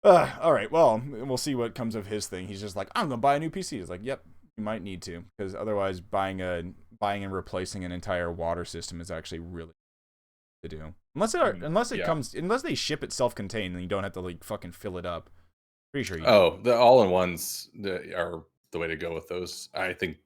All right, well, we'll see what comes of his thing. He's just like, I'm gonna buy a new PC. It's like, yep, you might need to, because otherwise buying and replacing an entire water system is actually really to do. Unless they ship it self-contained and you don't have to like fucking fill it up. Pretty sure you do. Oh, the all-in-ones are the way to go with those. I think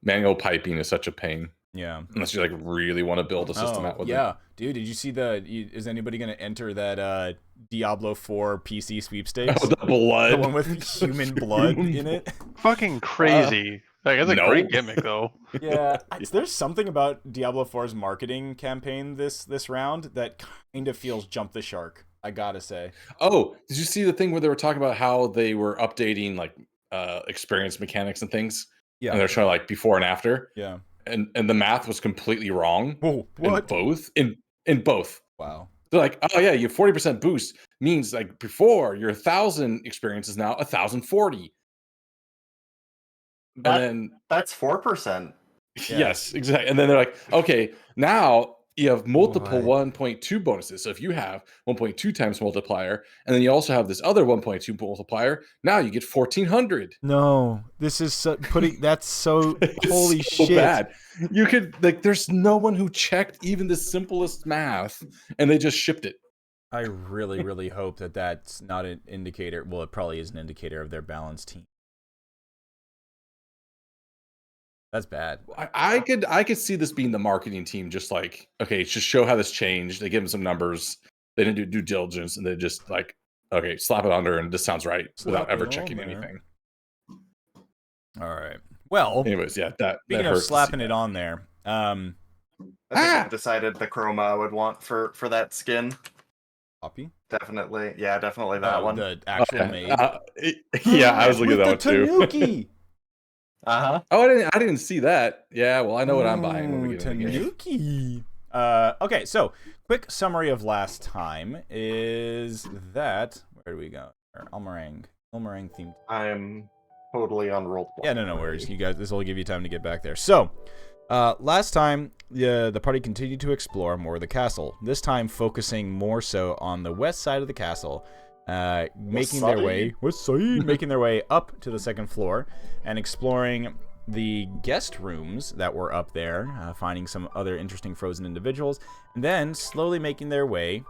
manual piping is such a pain. Yeah. Unless you like really want to build a system out with it. Dude, did you see is anybody going to enter that Diablo 4 PC sweepstakes? Oh, the blood. The one with human blood in it? Fucking crazy. Like, that's a great gimmick, though. Yeah, there's something about Diablo 4's marketing campaign this round that kind of feels jump the shark, I gotta say. Oh, did you see the thing where they were talking about how they were updating like experience mechanics and things? Yeah. And they're showing like before and after. Yeah. And the math was completely wrong. Oh, what? In both. Wow. They're like, oh yeah, you 40% boost means like before your 1,000 experience is now 1,040. And then that's 4%. Yes, exactly. And then they're like, okay, now you have multiple 1.2 bonuses. So if you have 1.2 times multiplier, and then you also have this other 1.2 multiplier, now you get 1,400. No, this is that's so holy so shit. Bad. You could like, there's no one who checked even the simplest math, and they just shipped it. I really, really hope that that's not an indicator. Well, it probably is an indicator of their balanced team. That's bad. I could see this being the marketing team, just like, okay, just show how this changed. They give them some numbers. They didn't do due diligence, and they just like, okay, slap it under, and this sounds right without ever checking anything. All right. Well, anyways, yeah, speaking of slapping it on there, I think I decided the chroma I would want for that skin. Copy? Definitely, yeah, definitely that one. The actual maid. Yeah, I was looking at that one too. Tanuki. Uh-huh. Oh, I didn't see that. Yeah, well, I know what I'm buying when we get in the game. Tanuki. Okay, so quick summary of last time is that where do we go? Elmerang themed. I'm totally on roll. Yeah, no worries. You guys, this will give you time to get back there. So, last time the party continued to explore more of the castle. This time focusing more so on the west side of the castle. Making their way up to the second floor and exploring the guest rooms that were up there, finding some other interesting frozen individuals, and then slowly making their way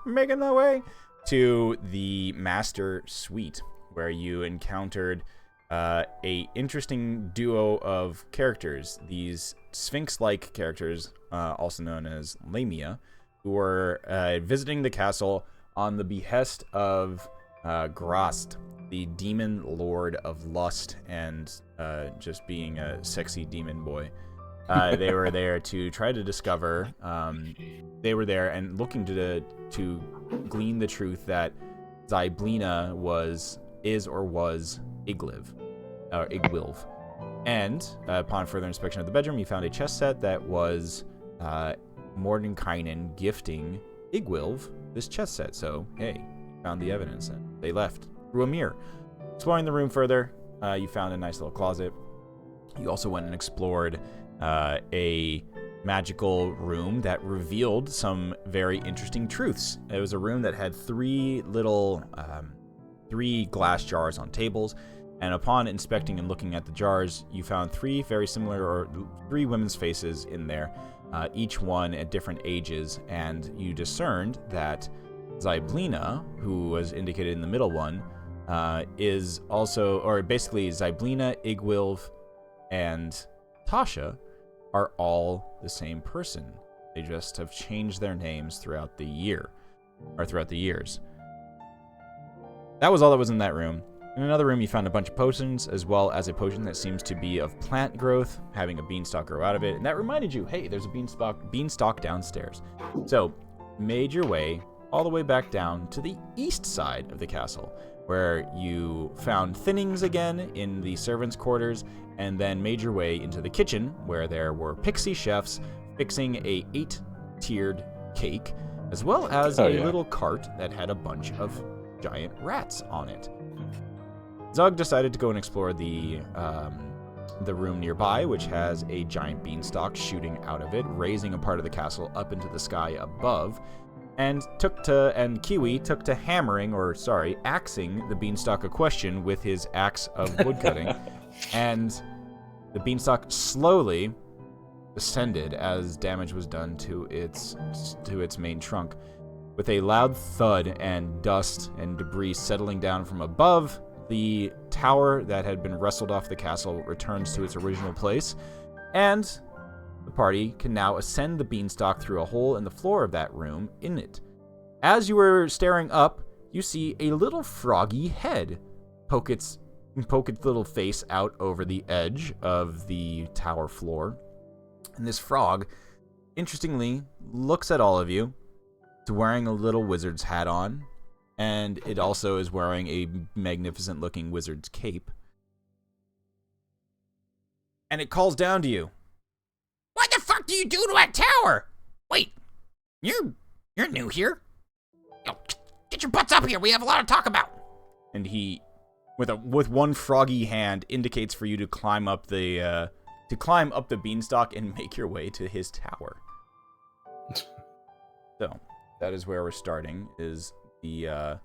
to the master suite, where you encountered a interesting duo of characters, these Sphinx-like characters, also known as Lamia, who were visiting the castle on the behest of Grast, the demon lord of lust and just being a sexy demon boy. They were there to try to discover. They were there and looking to glean the truth that Zyblina is or was Igwilv. And upon further inspection of the bedroom, you found a chess set that was Mordenkainen gifting Igwilv this chess set. So hey, found the evidence and they left through a mirror. Exploring the room further, you found a nice little closet. You also went and explored a magical room that revealed some very interesting truths. It was a room that had three glass jars on tables, and upon inspecting and looking at the jars, you found three women's faces in there, each one at different ages, and you discerned that Zyblina, who was indicated in the middle one, is also, or basically Zyblina, Igwilv, and Tasha are all the same person. They just have changed their names throughout the years. That was all that was in that room. In another room, you found a bunch of potions, as well as a potion that seems to be of plant growth, having a beanstalk grow out of it, and that reminded you, hey, there's a beanstalk downstairs. So, made your way all the way back down to the east side of the castle, where you found thinnings again in the servants' quarters, and then made your way into the kitchen, where there were pixie chefs fixing a 8-tiered cake, as well as little cart that had a bunch of giant rats on it. Zug decided to go and explore the room nearby, which has a giant beanstalk shooting out of it, raising a part of the castle up into the sky above. and Kiwi took to axing the beanstalk a question with his axe of woodcutting, and the beanstalk slowly descended as damage was done to its main trunk, with a loud thud and dust and debris settling down from above. The tower that had been wrestled off the castle returns to its original place, and the party can now ascend the beanstalk through a hole in the floor of that room in it. As you were staring up, you see a little froggy head poke its little face out over the edge of the tower floor. And this frog, interestingly, looks at all of you. It's wearing a little wizard's hat on, and it also is wearing a magnificent-looking wizard's cape. And it calls down to you. What the fuck do you do to that tower? Wait, you're new here? Yo, get your butts up here. We have a lot to talk about. And he, with one froggy hand, indicates for you to climb up the beanstalk and make your way to his tower. So that is where we're starting. Is the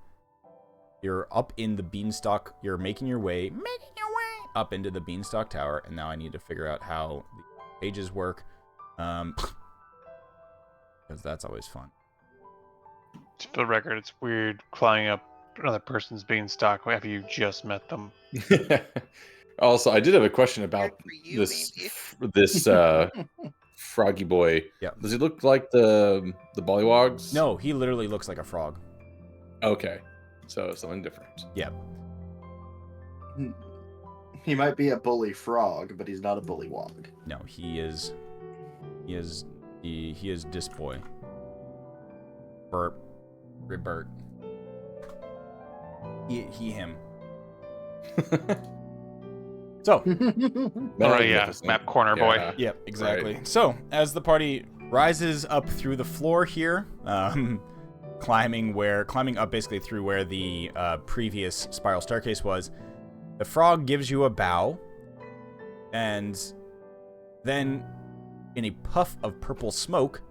you're up in the beanstalk. You're making your way up into the beanstalk tower, and now I need to figure out how the pages work, because that's always fun. For the record, it's weird climbing up another person's beanstalk after you just met them. Also, I did have a question about this froggy boy. Yeah. Does he look like the Bollywogs? No, he literally looks like a frog. Okay, so something different. Yeah. He might be a bully frog, but he's not a bullywog. No, he is this boy. Burp. Rebert. Him. So. Oh yeah, map corner boy. Yep, exactly. Right. So, as the party rises up through the floor here, climbing up basically through where the previous spiral staircase was, the frog gives you a bow, and then, in a puff of purple smoke,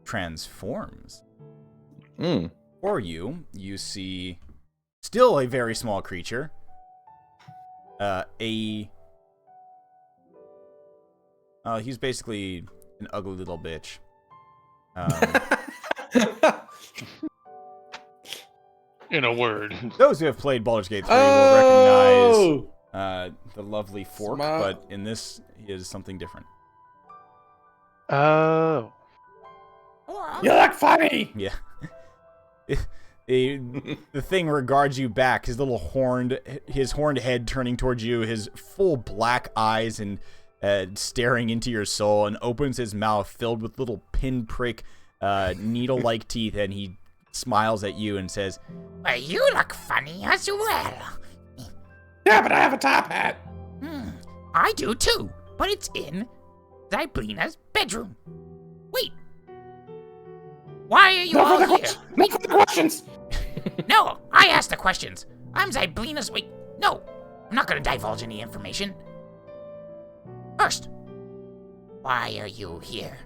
transforms. For you see still a very small creature. He's basically an ugly little bitch. In a word. Those who have played Baldur's Gate 3 will recognize the lovely fork, but in this, he is something different. Oh. You look funny! Yeah. The thing regards you back, his horned head turning towards you, his full black eyes and staring into your soul, and opens his mouth filled with little pinprick, needle-like teeth, and he smiles at you and says, "Well, you look funny as well." Yeah, but I have a top hat. I do too, but it's in Zyblina's bedroom. Wait. Why are you all here? No further questions. No, I asked the questions. I'm Zyblina's. Wait, no, I'm not going to divulge any information. First, why are you here?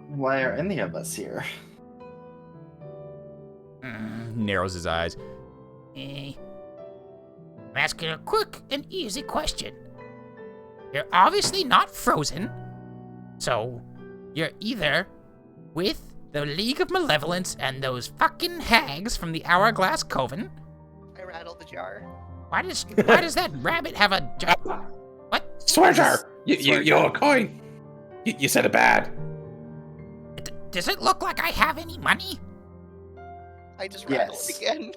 Why are any of us here? Narrows his eyes. I'm asking a quick and easy question. You're obviously not frozen, so you're either with the League of Malevolence and those fucking hags from the Hourglass Coven. I rattled the jar. Why does that rabbit have a jar? What? Swear jar. You owe a coin. You said it bad. Does it look like I have any money? I just rattled Yes. again.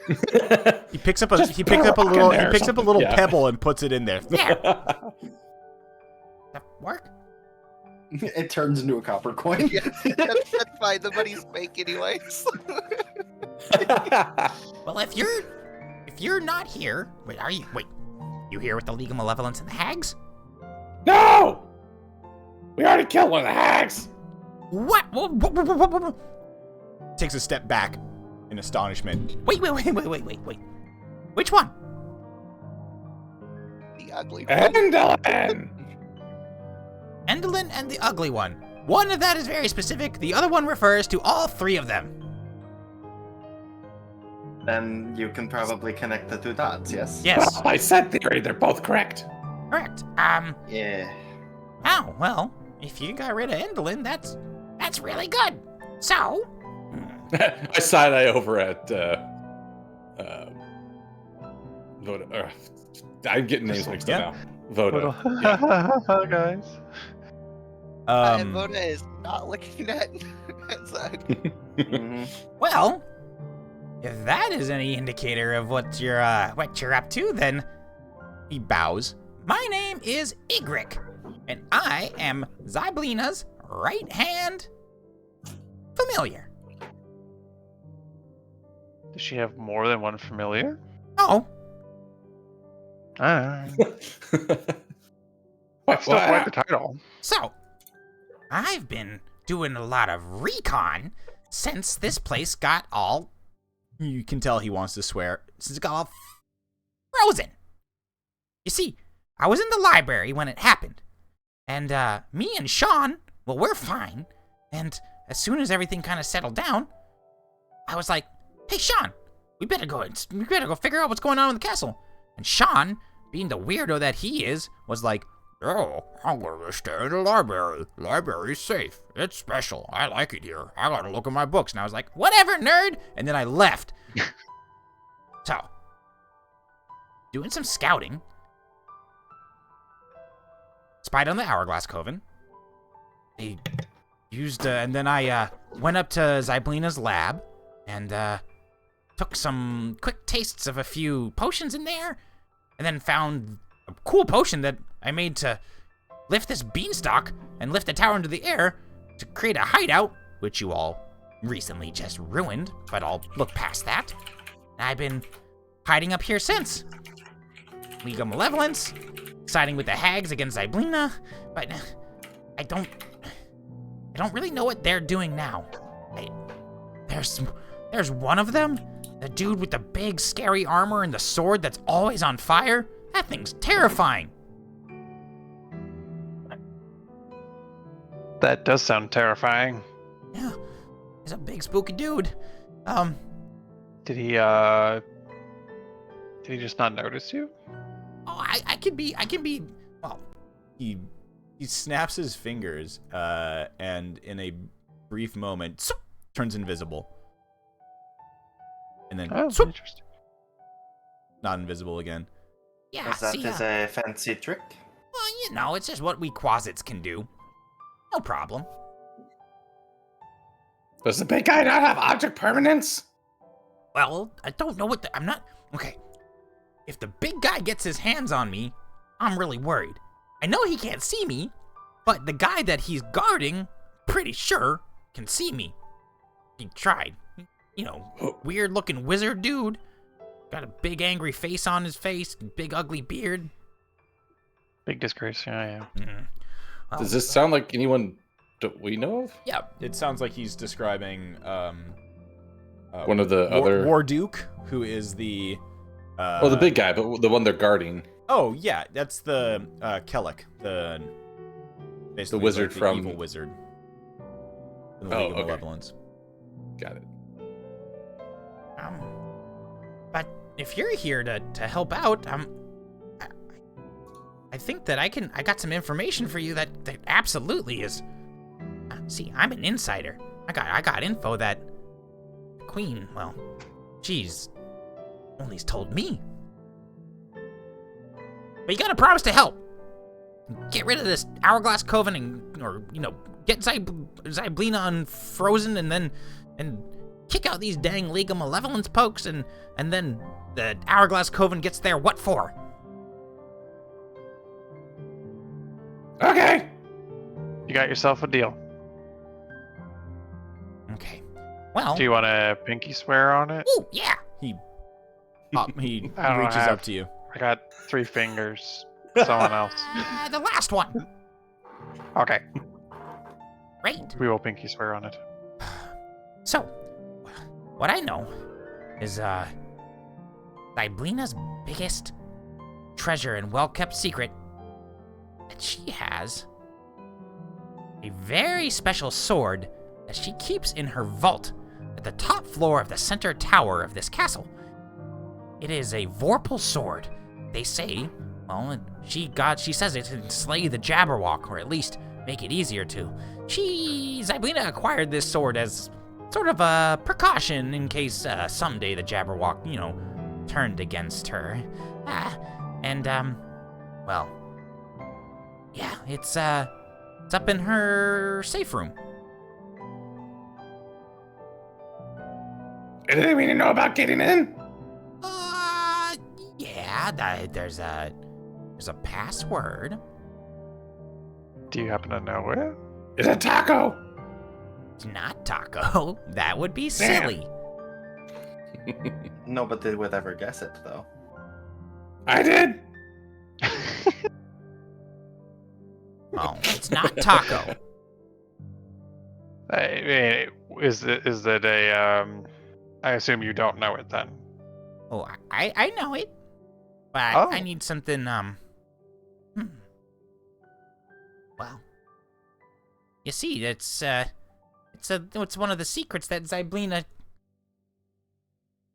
He picks up a little pebble and puts it in there. There. Does that work? It turns into a copper coin. Yeah, that's fine. The money's fake anyways. Well, if you're not here, you here with the League of Malevolence and the hags? No! We already killed one of the hags! What? Takes a step back in astonishment. Wait. Which one? The ugly one. Endolin! Endolin and the ugly one. One of that is very specific. The other one refers to all three of them. Then you can probably connect the two dots, yes? Yes, I said theory. They're both correct. correct. Yeah. Oh, well, if you got rid of Endolin, that's really good. So, I side eye over at. I'm getting names mixed up now. Voda. Yeah. Guys. Voda is not looking at Zach. Mhm. Well, if that is any indicator of what you're up to, then he bows. My name is Igric, and I am Zyblina's right-hand familiar. Does she have more than one familiar? Oh, That's still quite the title. so I've been doing a lot of recon since this place got all. You can tell he wants to swear. Since it got all frozen. You see, I was in the library when it happened, and me and Sean, well, we're fine. And as soon as everything kind of settled down, I was like, "Hey, Sean, we better go figure out what's going on in the castle." And Sean, being the weirdo that he is, was like, "Oh, I'm gonna stay in the library. Library's safe. It's special. I like it here. I gotta look at my books." And I was like, "Whatever, nerd." And then I left. So, doing some scouting, spied on the Hourglass Coven. They used, and then I went up to Zyblina's lab and took some quick tastes of a few potions in there, and then found a cool potion that I made to lift this beanstalk and lift the tower into the air to create a hideout, which you all recently just ruined, but I'll look past that. And I've been hiding up here since. League of Malevolence, siding with the hags against Zyblina, but I don't really know what they're doing now. There's one of them, the dude with the big scary armor and the sword that's always on fire. That thing's terrifying. That does sound terrifying. Yeah, he's a big spooky dude. Did he just not notice you? Oh, I can be. Well, he snaps his fingers, and in a brief moment, turns invisible, and then Interesting. not invisible again. Yeah, Is that see, is a fancy trick? well, it's just what we Quasits can do. No problem. Does the big guy not have object permanence? Well, I don't know what I'm not. Okay. If the big guy gets his hands on me, I'm really worried. I know he can't see me, but the guy that he's guarding, pretty sure, can see me. He tried. You know, weird looking wizard dude. Got a big angry face on his face, big ugly beard. Big disgrace. Yeah. Well, Does this sound like anyone that we know of? Yeah, it sounds like he's describing One of the other. Warduke, who is the The big guy, but the one they're guarding. Oh yeah, that's the Kellic, basically wizard like the from- evil wizard. In the Oh, League of okay. Malevolence. Got it. But if you're here to help out, I think that I got some information for you that absolutely is. See, I'm an insider. I got info that the Queen, well, she's only's told me. But you gotta promise to help. Get rid of this Hourglass Coven or get Zyblina unfrozen and kick out these dang League of Malevolence pokes and then the Hourglass Coven gets there what for? Okay. You got yourself a deal. Okay. Well. Do you want a pinky swear on it? Ooh, yeah. He I don't reaches have- up to you. I got 3 fingers. Someone else. The last one. Okay. Great. We will pinky swear on it. So, what I know is Zyblina's biggest treasure and well-kept secret that she has a very special sword that she keeps in her vault at the top floor of the center tower of this castle. It is a Vorpal sword. They say, well, she says it can slay the Jabberwock, or at least make it easier to. Zyblina acquired this sword as sort of a precaution in case someday the Jabberwock, turned against her. Well, yeah, it's up in her safe room. Anything we need to know about getting in? Yeah, there's a password. Do you happen to know it? Is it Taco? It's not Taco. That would be Damn. silly. Nobody would ever guess it, though. I did. Oh, it's not Taco. I mean, is that a? I assume you don't know it then. Oh, I know it, but Oh. I need something. Well, you see, it's one of the secrets that Zyblina.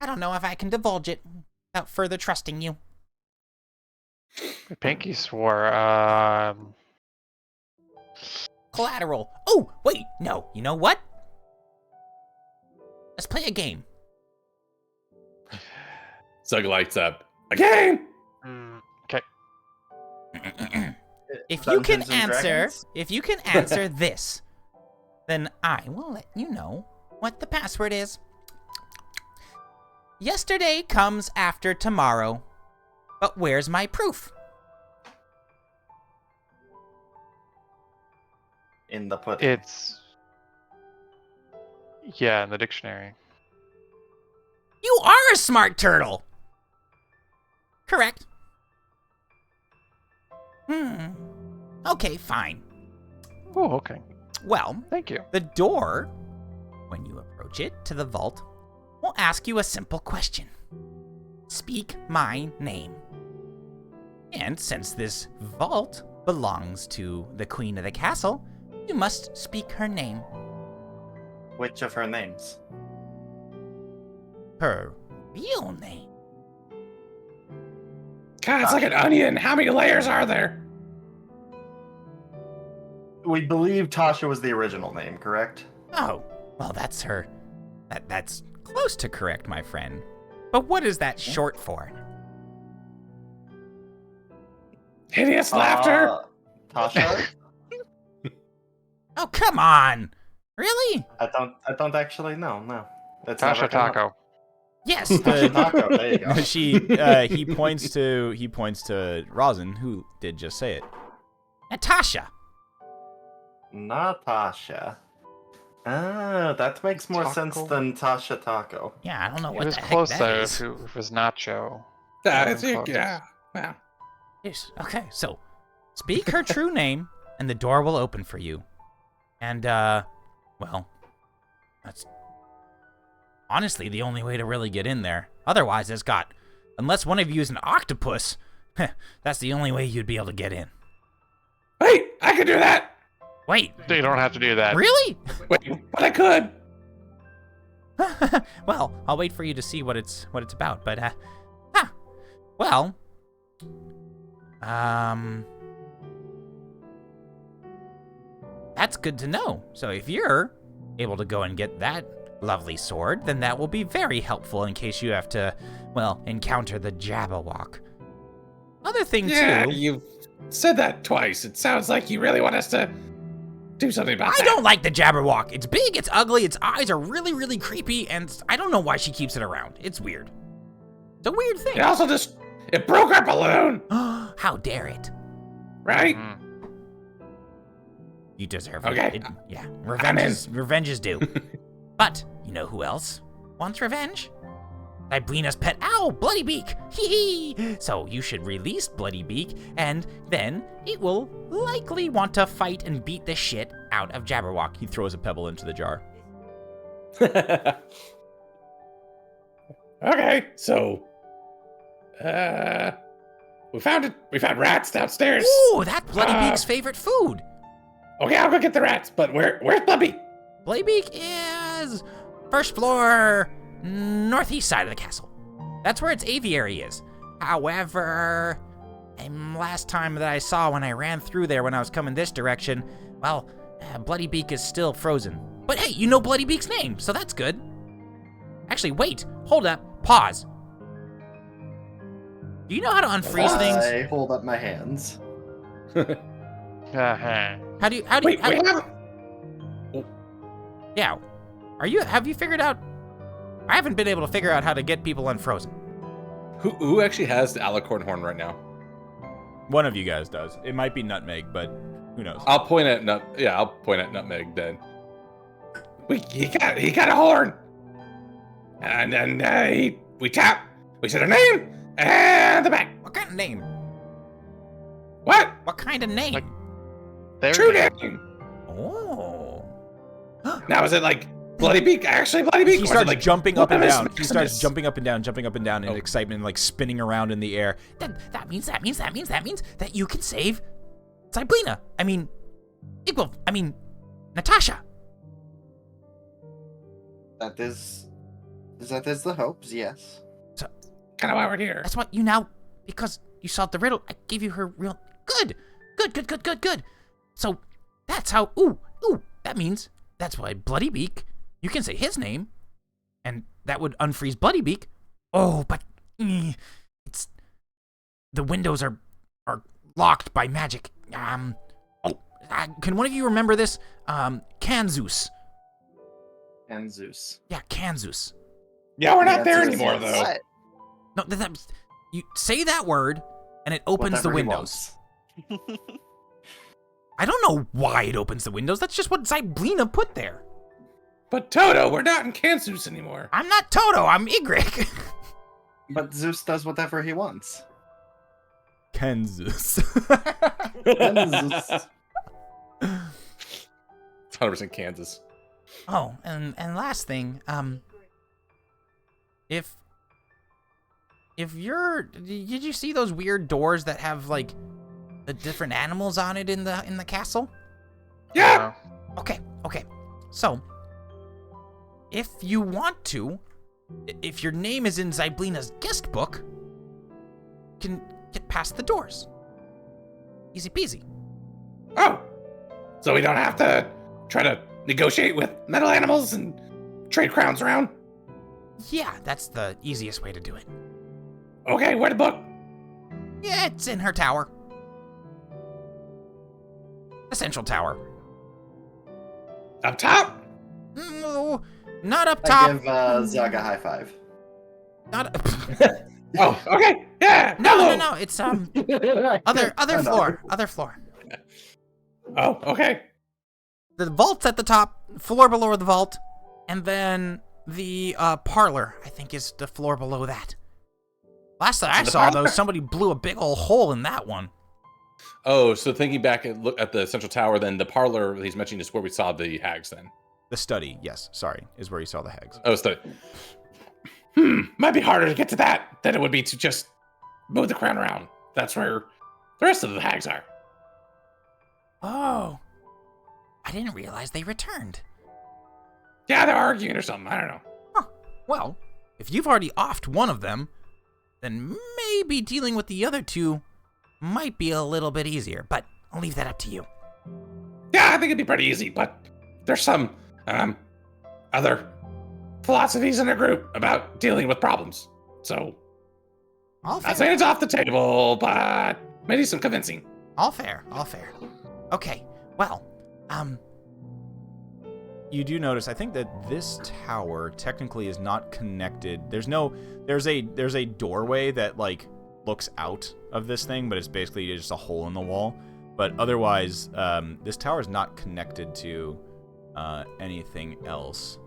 I don't know if I can divulge it without further trusting you. Pinky swore. Collateral. Oh, wait, no. You know what? Let's play a game. Zug lights up. A game! Okay. If you can Dungeons and answer this, then I will let you know what the password is. Yesterday comes after tomorrow, but where's my proof? In the pudding. It's. Yeah, in the dictionary. You are a smart turtle. Correct. Okay, fine. Oh, okay. Well, Thank you. the door, when you approach it to the vault, will ask you a simple question. Speak my name. And since this vault belongs to the queen of the castle, you must speak her name. Which of her names? Her real name. God, it's like an onion. How many layers are there? We believe Tasha was the original name, correct? Oh, well, that's her. That's close to correct, my friend. But what is that short for? Hideous laughter. Tasha? Oh, come on. Really? I don't actually know. No. It's Tasha never come up. Taco. Yes, Tasha the, Taco. There you go. He points to Rosin, who did just say it. Natasha. Natasha. Ah, that makes more sense Taco? than Tasha Taco. Yeah, I don't know It what was the heck close that though. is. If it was Nacho. That's Yeah, it. close. Yeah. Wow. Yes. Okay, so speak her true name, and the door will open for you. And, well, that's honestly the only way to really get in there. Otherwise, unless one of you is an octopus, that's the only way you'd be able to get in. Wait, I can do that. Wait, You don't have to do that. really? Wait, but I could. Well, I'll wait for you to see what it's about. But, well, that's good to know. So if you're able to go and get that lovely sword, then that will be very helpful in case you have to, well, encounter the Jabberwock. Other thing Yeah, too. you've said that twice. It sounds like you really want us to do something about I that. don't like the Jabberwock. It's big, it's ugly, its eyes are really, really creepy, and I don't know why she keeps it around. It's weird. It's a weird thing. It also it broke our balloon, How dare it? right? Mm. You deserve Okay. it. Yeah, I'm in. revenge is due. But you know who else wants revenge? Zyblina's pet owl, Bloodybeak. Hee hee. So you should release Bloodybeak, and then it will likely want to fight and beat the shit out of Jabberwock. He throws a pebble into the jar. Okay, so we found it. We found rats downstairs. Ooh, that Bloodybeak's favorite food. Okay, I'll go get the rats. But where's Bloodybeak? Bloodybeak is first floor, northeast side of the castle. That's where its aviary is. However, last time that I saw when I ran through there when I was coming this direction, well, Bloodybeak is still frozen. But hey, you know Bloodybeak's name, so that's good. Actually, wait, hold up, pause. Do you know how to unfreeze things? I hold up my hands. Uh-huh. How do you? Wait, Yeah. Have you figured out? I haven't been able to figure out how to get people unfrozen. Who actually has the alicorn horn right now? One of you guys does. It might be Nutmeg, but who knows? I'll point at Nutmeg then. He got a horn, and then we tap. We said a name and the back. What kind of name? What? What kind of name? Like- There True we go. name. Oh. Now is it like Bloodybeak? Actually, Bloodybeak. He starts jumping up and Maximus, down. He starts Maximus? jumping up and down in excitement, and like spinning around in the air. That means that you can save Zyblina. I mean, Natasha. That is the hopes, yes. Kind of why we're here. That's what you now, because you solved the riddle, I gave you her real, good. So, that's how, that means, that's why Bloodybeak, you can say his name, and that would unfreeze Bloodybeak. Oh, but, it's, the windows are locked by magic. Can one of you remember this? Kanzus. And Zeus. Yeah, Kanzus. Yeah, we're not Yeah, there Zeus, anymore yes. though. What? No, you say that word, and it opens the Whatever he windows. wants. I don't know why it opens the windows. That's just what Zyblina put there. But Toto, we're not in Kansas anymore. I'm not Toto. I'm Ygritte. But Zeus does whatever he wants. Kansas. And Zeus- It's 100% Kansas. Oh, and last thing, if you're, did you see those weird doors that have like the different animals on it in the castle? Yeah. Okay. So, if you want to, if your name is in Zyblina's guest book, you can get past the doors. Easy peasy. Oh, so we don't have to try to negotiate with metal animals and trade crowns around? Yeah, that's the easiest way to do it. Okay, where the book? Yeah, it's in her tower. The central tower. Up top? No, not up I top. give Zug a high five. Not. Oh, okay. Yeah. No. It's other Oh, floor. Other floor. Oh, okay. The vault's at the top, floor below the vault, and then the parlor, I think, is the floor below that. Last that I The saw, though, parlor? somebody blew a big old hole in that one. Oh, so thinking back and look at the central tower, then the parlor he's mentioning is where we saw the hags. Then. The study, yes, sorry, is where you saw the hags. Oh, so. Might be harder to get to that than it would be to just move the crown around. That's where the rest of the hags are. Oh. I didn't realize they returned. Yeah, they're arguing or something. I don't know. Huh. Well, if you've already offed one of them, then maybe dealing with the other two might be a little bit easier, but I'll leave that up to you. Yeah, I think it'd be pretty easy, but there's some other philosophies in our group about dealing with problems. So, All not saying fair. it's off the table, but maybe some convincing. All fair. Okay, well, You do notice, I think that this tower technically is not connected. There's a doorway that like looks out of this thing, but it's basically just a hole in the wall. But otherwise, this tower is not connected to anything else.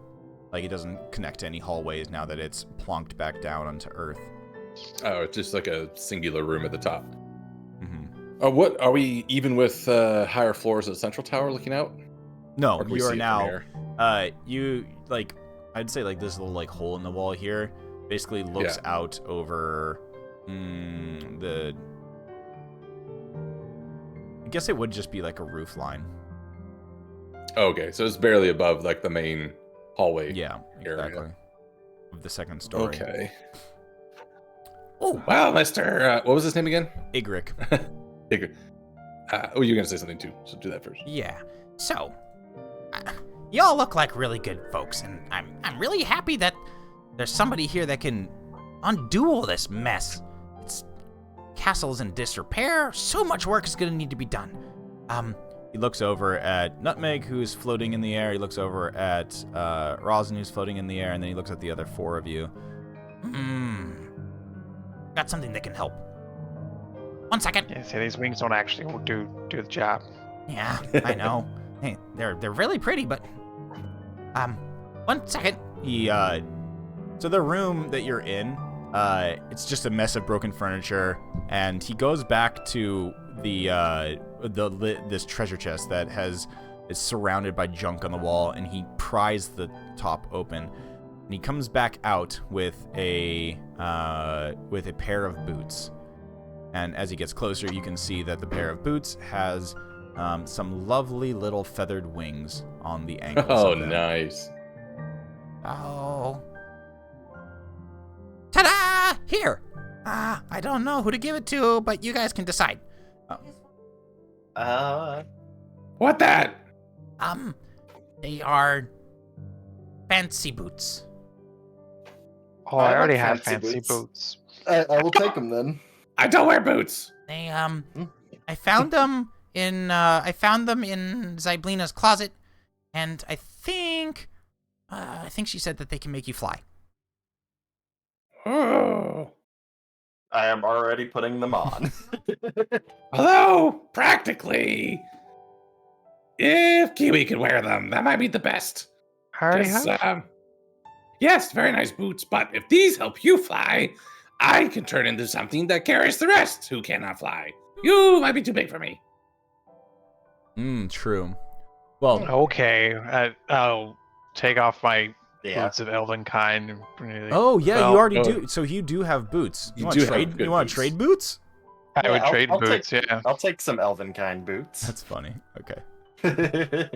Like, it doesn't connect to any hallways now that it's plonked back down onto Earth. Oh, it's just like a singular room at the top. Mm-hmm. What are we even with higher floors of the central tower looking out? No, Or can we you see are it from now. here? You like, I'd say like this little like hole in the wall here basically looks out over the. I guess it would just be like a roof line. Okay, so it's barely above like the main hallway. Yeah, area. exactly. Of the second story. Okay. Oh, Well, Mr. What was his name again? Igric. Igor. Oh, you're gonna say something too, so do that first. yeah. So, y'all look like really good folks, and I'm really happy that there's somebody here that can undo all this mess. It's castle's in disrepair. So much work is gonna need to be done. He looks over at Nutmeg, who's floating in the air. He looks over at Rosin, who's floating in the air, and then he looks at the other 4 of you. Got something that can help. 1 second. Yeah, see, these wings don't actually do the job. Yeah, I know. Hey, they're really pretty, but 1 second. He so the room that you're in, it's just a mess of broken furniture, and he goes back to this treasure chest that is surrounded by junk on the wall, and he pries the top open, and he comes back out with a pair of boots. And as he gets closer, you can see that the pair of boots has some lovely little feathered wings on the ankles. Oh, of them. nice. Oh. Ta-da! Here. I don't know who to give it to, but you guys can decide. What that? They are fancy boots. Oh, I I like already have fancy fancy boots. boots. I will take them then. I don't wear boots. They I found them in Zyblina's closet, and I think she said that they can make you fly. Oh. I am already putting them on. Although, practically, if Kiwi could wear them, that might be the best. I already 'Cause, have. yes, very nice boots, but if these help you fly, I can turn into something that carries the rest who cannot fly. You might be too big for me. True. Well, Okay, I'll take off my Yeah. boots of elven kind. And oh yeah, well, you already oh. do. So you do have boots. You want do to have trade? good You want boots. to trade boots? I would Yeah, trade I'll boots, take- yeah. I'll take some elven kind boots. That's funny. Okay.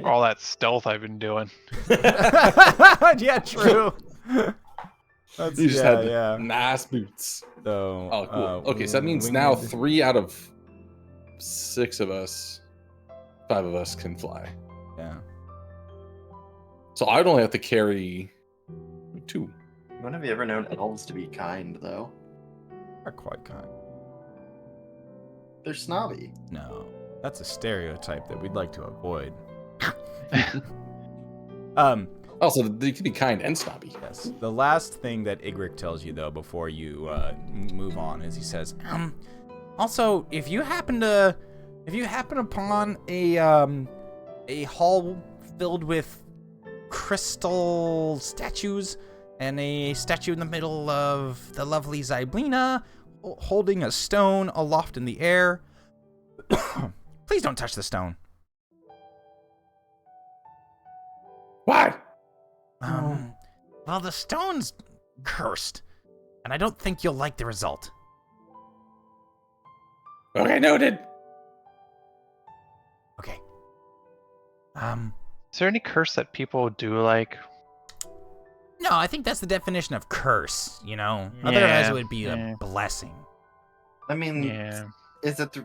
All that stealth I've been doing. Yeah, true. That's, You just yeah, had yeah. nice boots. So, Oh, cool. Okay, so that means now 3 out of 6 of us, 5 of us can fly. Yeah. So I'd only have to carry 2. When have you ever known elves to be kind, though? Not quite kind. They're snobby. No, that's a stereotype that we'd like to avoid. Also, they could be kind and snobby. Yes. The last thing that Igric tells you, though, before you move on, is he says, also, if you happen upon a hall filled with crystal statues and a statue in the middle of the lovely Zyblina holding a stone aloft in the air, please don't touch the stone. Why? Well, the stone's cursed, and I don't think you'll like the result. Okay, noted. Okay. Is there any curse that people do like? No, I think that's the definition of curse, you know? Otherwise, Yeah, it would be yeah. a blessing. I mean, Yeah. is it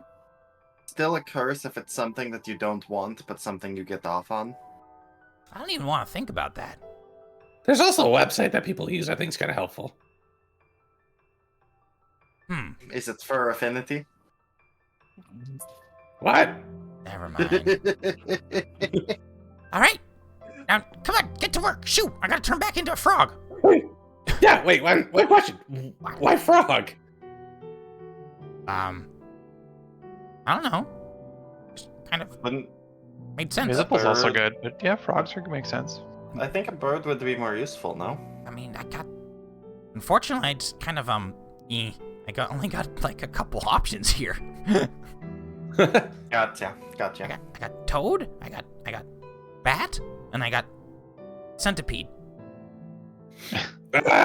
still a curse if it's something that you don't want, but something you get off on? I don't even want to think about that. There's also a website that people use I think is kind of helpful. Is it for affinity? What? Never mind. All right. Now, come on, get to work. Shoot, I gotta turn back into a frog. Wait. Yeah, wait, one question. Why frog? I don't know. Just kind of Wouldn't made sense. Visible's also bird. good, but yeah, frogs make sense. I think a bird would be more useful, no? I mean, unfortunately, I just kind of, only got like a couple options here. Gotcha. I got toad, I got bat, and I got centipede.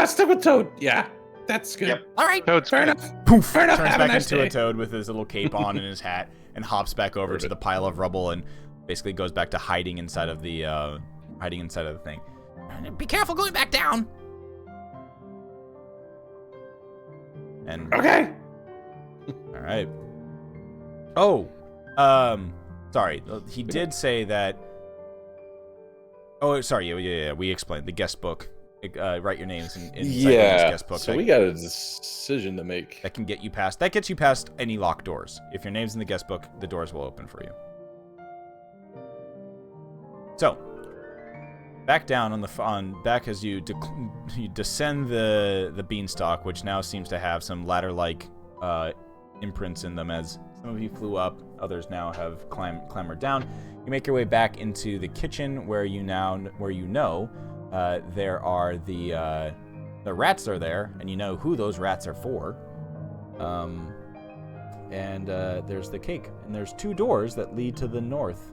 Stick with Toad. Yeah, that's good. Yep. All right. Toad's Fair good. enough. Poof! Fair enough. Turns Have back a nice into day. a toad with his little cape on and his hat, and hops back over to the pile of rubble and basically goes back to hiding inside of the thing. Be careful going back down. And Okay. all right. Oh, sorry. He did say that. Oh, sorry. Yeah. We explained the guest book. Write your names inside this guest book. So we got a decision to make. That can get you past. That gets you past any locked doors. If your name's in the guest book, the doors will open for you. So, back down back as you descend the beanstalk, which now seems to have some ladder-like imprints in them. As some of you flew up, others now have clambered down. You make your way back into the kitchen, where you know there are the rats are there, and you know who those rats are for. And there's the cake, and there's 2 doors that lead to the north.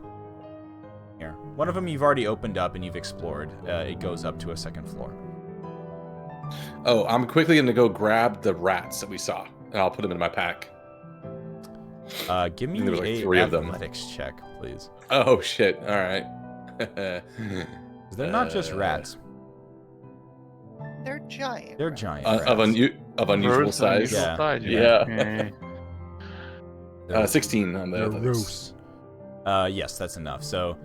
Here, one of them you've already opened up and you've explored. It goes up to a 2nd floor. Oh, I'm quickly going to go grab the rats that we saw, and I'll put them in my pack. Give me There was like a 3 of them. athletics check, please. Oh shit! All right. 'Cause they're not just rats. They're giant. They're giant of rats. unusual Birds size. unusual Yeah. size, Yeah. Okay. 16 on the They're athletics. gross. Yes, that's enough. So,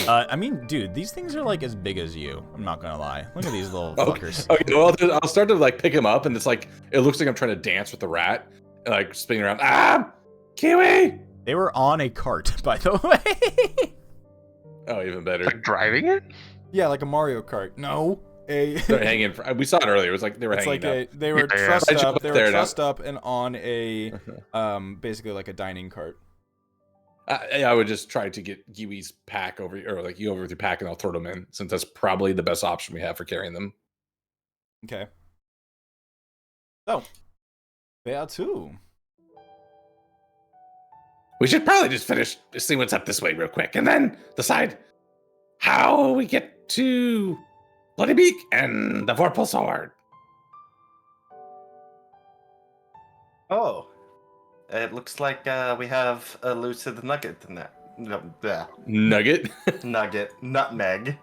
I mean, dude, these things are like as big as you. I'm not gonna lie. Look at these little fuckers. Okay, well, I'll start to like pick him up, and it's like it looks like I'm trying to dance with the rat, and, like spinning around. Ah, Kiwi! They were on a cart, by the way. Oh, even better. Like driving it? Yeah, like a Mario Kart. No, They're hanging. We saw it earlier. It was like they were it's hanging like up. they were Yeah. trussed I up. jumped They were there now. trussed up and on a basically like a dining cart. I would just try to get Kiwi's pack over, or like you over with your pack, and I'll throw them in, since that's probably the best option we have for carrying them. Okay. So, there too. We should probably just finish, see what's up this way real quick, and then decide how we get to Bloodybeak and the Vorpal Sword. Oh, it looks like we have a lucid nugget in that. Nugget. Nutmeg.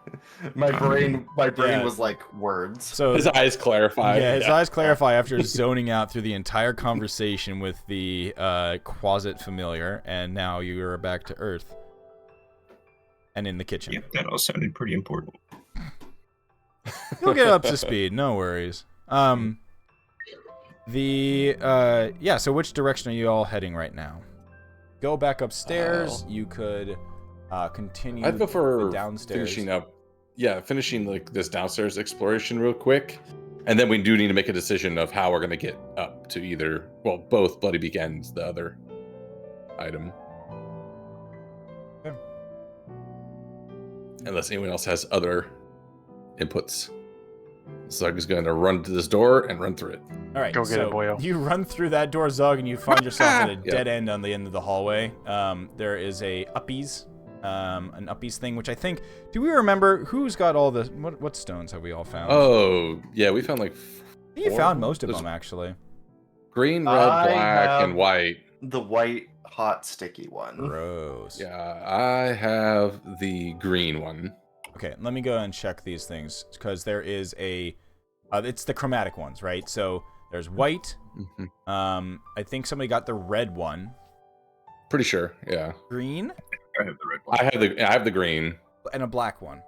My brain Yeah. was like words. So His eyes clarify. yeah, his eyes clarify after zoning out through the entire conversation with the Quasit familiar, and now you are back to Earth and in the kitchen. Yep, that all sounded pretty important. You'll get up to speed, no worries. So which direction are you all heading right now? Go back upstairs. You could continue I'd go for the downstairs. finishing like this downstairs exploration real quick, and then we do need to make a decision of how we're gonna get up to both Bloodybeak and the other item. Okay. Unless anyone else has other inputs. Zug is going to run to this door and run through it. All right, Go get it, boyo. You run through that door, Zug, and you find yourself at a Yep. dead end on the end of the hallway. There is an uppies thing, which I think. Do we remember who's got all the what stones have we all found? Oh, yeah, we found like you 4. found most of There's them actually. green, red, I black, have- and white. The white, hot, sticky one. Gross. Yeah, I have the green one. Okay, let me go and check these things because there is a. It's the chromatic ones, right? So there's white. Mhm. I think somebody got the red one. Pretty sure, yeah. Green I have the red one. I have the green. and a black one.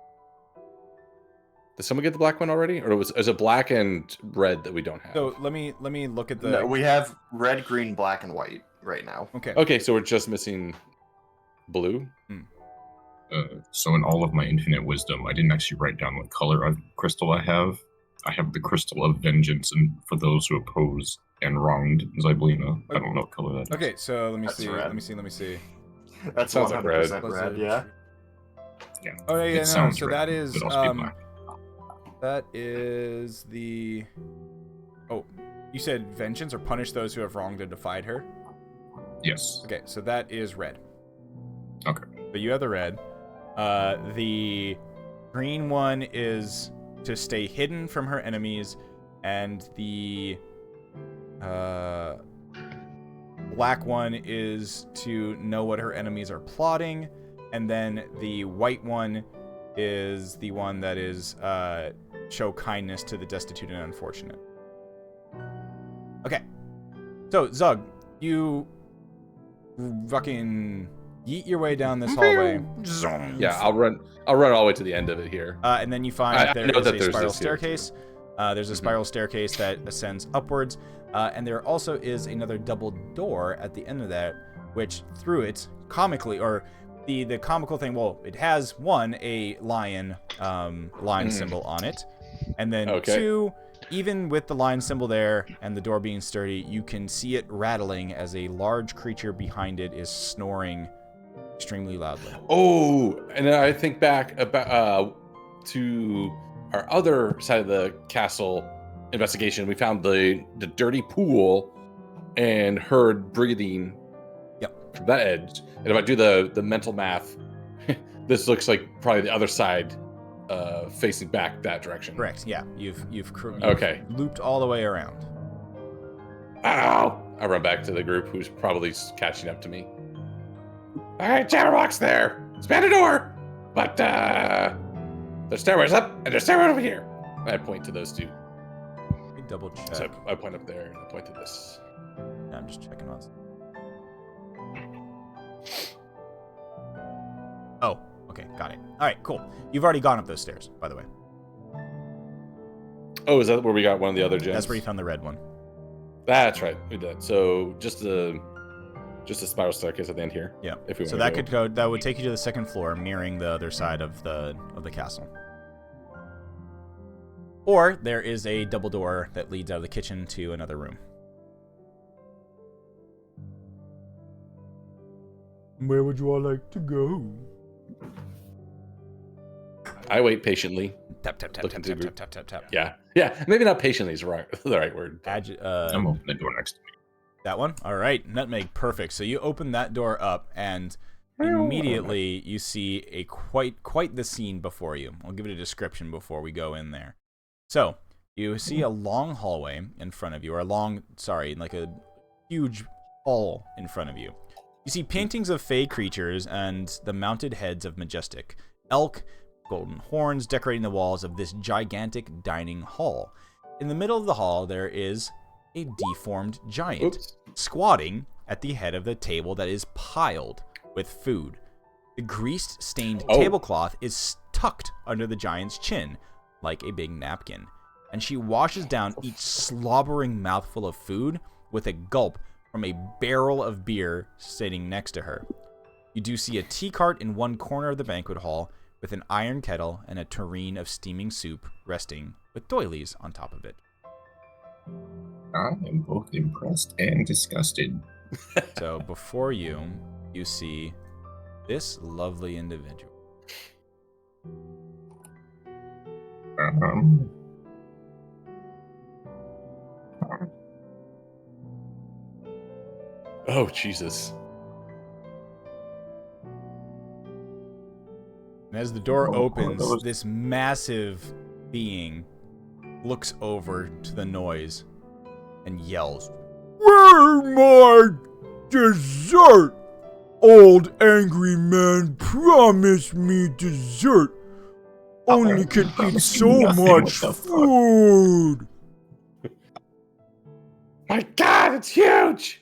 Did someone get the black one already, or is it black and red that we don't have? So let me look at the. No, we have red, green, black, and white right now. Okay. Okay, so we're just missing blue. So in all of my infinite wisdom, I didn't actually write down what color of crystal I have. I have the crystal of vengeance, and for those who oppose and wronged Zyblina. I don't know what color that is. Okay, so let me That's see. red. Let me see. That's Sounds like red. 100% Let's red, see. yeah. Yeah. Oh yeah, It no. sounds So red, that is but also be black. that is the. Oh, you said vengeance or punish those who have wronged and defied her. Yes. Okay, so that is red. Okay. So you have the red. The green one is to stay hidden from her enemies, and the black one is to know what her enemies are plotting, And then the white one is the one that is show kindness to the destitute and unfortunate. Okay. So, Zug, you fucking yeet your way down this hallway. Yeah, I'll run all the way to the end of it here. And then you find I there know is that a there's spiral this here, too. staircase. There's a spiral staircase that ascends upwards. And there also is another double door at the end of that, which through it, comically, or the comical thing, well, it has one, a lion symbol on it. And then two, even with the lion symbol there and the door being sturdy, you can see it rattling as a large creature behind it is snoring extremely loudly. Oh, and then I think back about to our other side of the castle investigation. We found the dirty pool and heard breathing from that edge. And if I do the mental math, this looks like probably the other side facing back that direction. Correct. Yeah, you've okay, looped all the way around. Ow! I run back to the group who's probably catching up to me. All right, Chatterbox there. Span the door. But there's stairways up and there's stairway over here. I point to those two. Let me double check. So I point up there and I point to this. I'm just checking on. Oh, okay, got it. All right, cool. You've already gone up those stairs, by the way. Oh, is that where we got one of the other gems? That's where you found the red one. That's right, we did. So just a spiral staircase at the end here. Yeah. If we So that could go. That would take you to the second floor, mirroring the other side of the castle. Or there is a double door that leads out of the kitchen to another room. Where would you all like to go? I wait patiently. Tap tap tap Look tap into tap the tap tap tap tap. Yeah. Maybe not patiently is the right word. I'm opening the door next to me. That one? All right, nutmeg, perfect. So you open that door up, and immediately you see a quite the scene before you. I'll give it a description before we go in there. So you see a long hallway in front of you, or like a huge hall in front of you. You see paintings of fey creatures and the mounted heads of majestic elk, golden horns decorating the walls of this gigantic dining hall. In the middle of the hall, there is a deformed giant squatting at the head of the table that is piled with food. The greased, stained tablecloth is tucked under the giant's chin like a big napkin, and she washes down each slobbering mouthful of food with a gulp from a barrel of beer sitting next to her. You do see a tea cart in one corner of the banquet hall with an iron kettle and a tureen of steaming soup resting with doilies on top of it. I am both impressed and disgusted. So before you see this lovely individual. Oh, Jesus. And as the door opens, this massive being looks over to the noise and yells, "Where's my dessert? Old angry man promised me dessert. Only can eat so much food." My God, it's huge!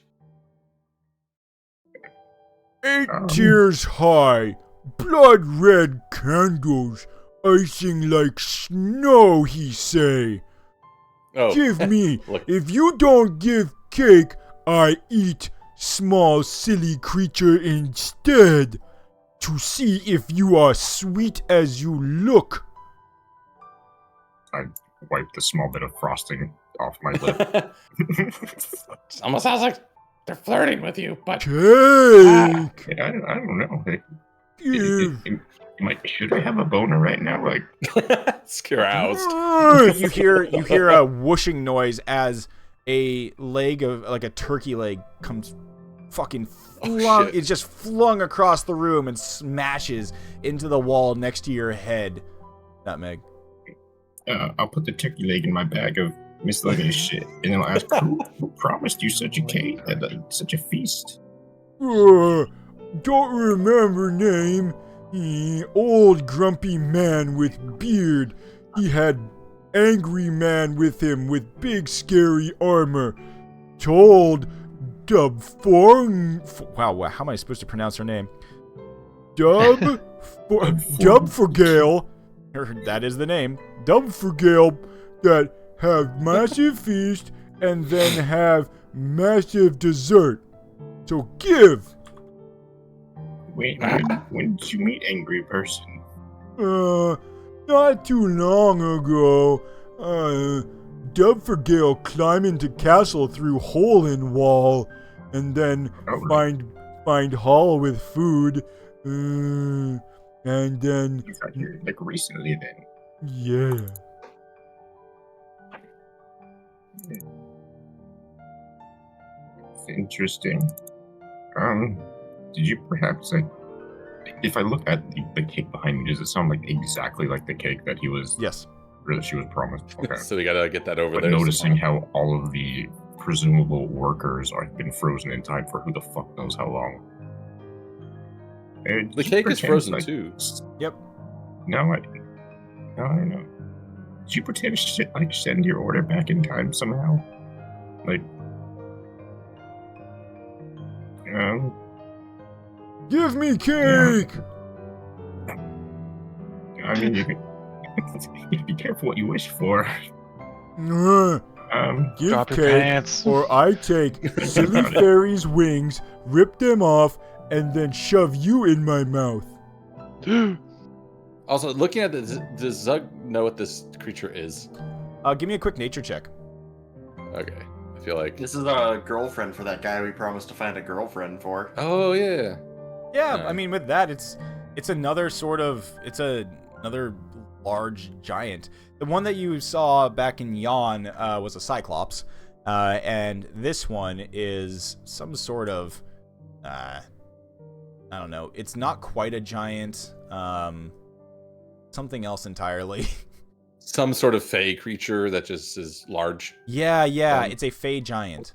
8 tiers high, blood red candles, icing like snow, he say. Oh, Give me, look. if you don't give cake, I eat small silly creature instead, to see if you are sweet as you look. I wiped the small bit of frosting off my lip. Almost sounds like they're flirting with you, but Cake! I don't know. Give. Should I have a boner right now? Like, aroused. You hear a whooshing noise as a leg of, like a turkey leg, comes fucking flung. Shit. It's just flung across the room and smashes into the wall next to your head. Nutmeg. I'll put the turkey leg in my bag of miscellaneous shit, and then I'll ask, who promised you such a cake, such a feast? Don't remember name. Old grumpy man with beard. He had angry man with him with big scary armor. Told Dub Forng. Wow, how am I supposed to pronounce her name? Dub Forgale. That is the name. Dub Forgale that have massive feast and then have massive dessert. So give. Wait, when did you meet Angry Person? Not too long ago. Dub Forgale climb into castle through hole in wall, and then find hall with food. And then You got here like recently then. yeah. It's interesting. Did you perhaps like, if I look at the cake behind me, does it sound like exactly like the cake that he was? Yes. Or that she was promised? Okay. So we gotta get that over But there. noticing how all of the presumable workers have been frozen in time for who the fuck knows how long. The cake is frozen too. Yep. No, I know. Did you pretend to like send your order back in time somehow? Like, Give me cake. I mean, you can be careful what you wish for. Give Drop your cake, pants. or I take silly fairy's wings, rip them off, and then shove you in my mouth. Also, looking at this, does Zug know what this creature is? Give me a quick nature check. Okay, I feel like. This is a girlfriend for that guy we promised to find a girlfriend for. Oh yeah. Yeah, I mean, with that, it's another sort of, another large giant. The one that you saw back in Yawn was a cyclops, and this one is some sort of, I don't know. It's not quite a giant. Something else entirely. Some sort of fey creature that just is large. Yeah, it's a fey giant.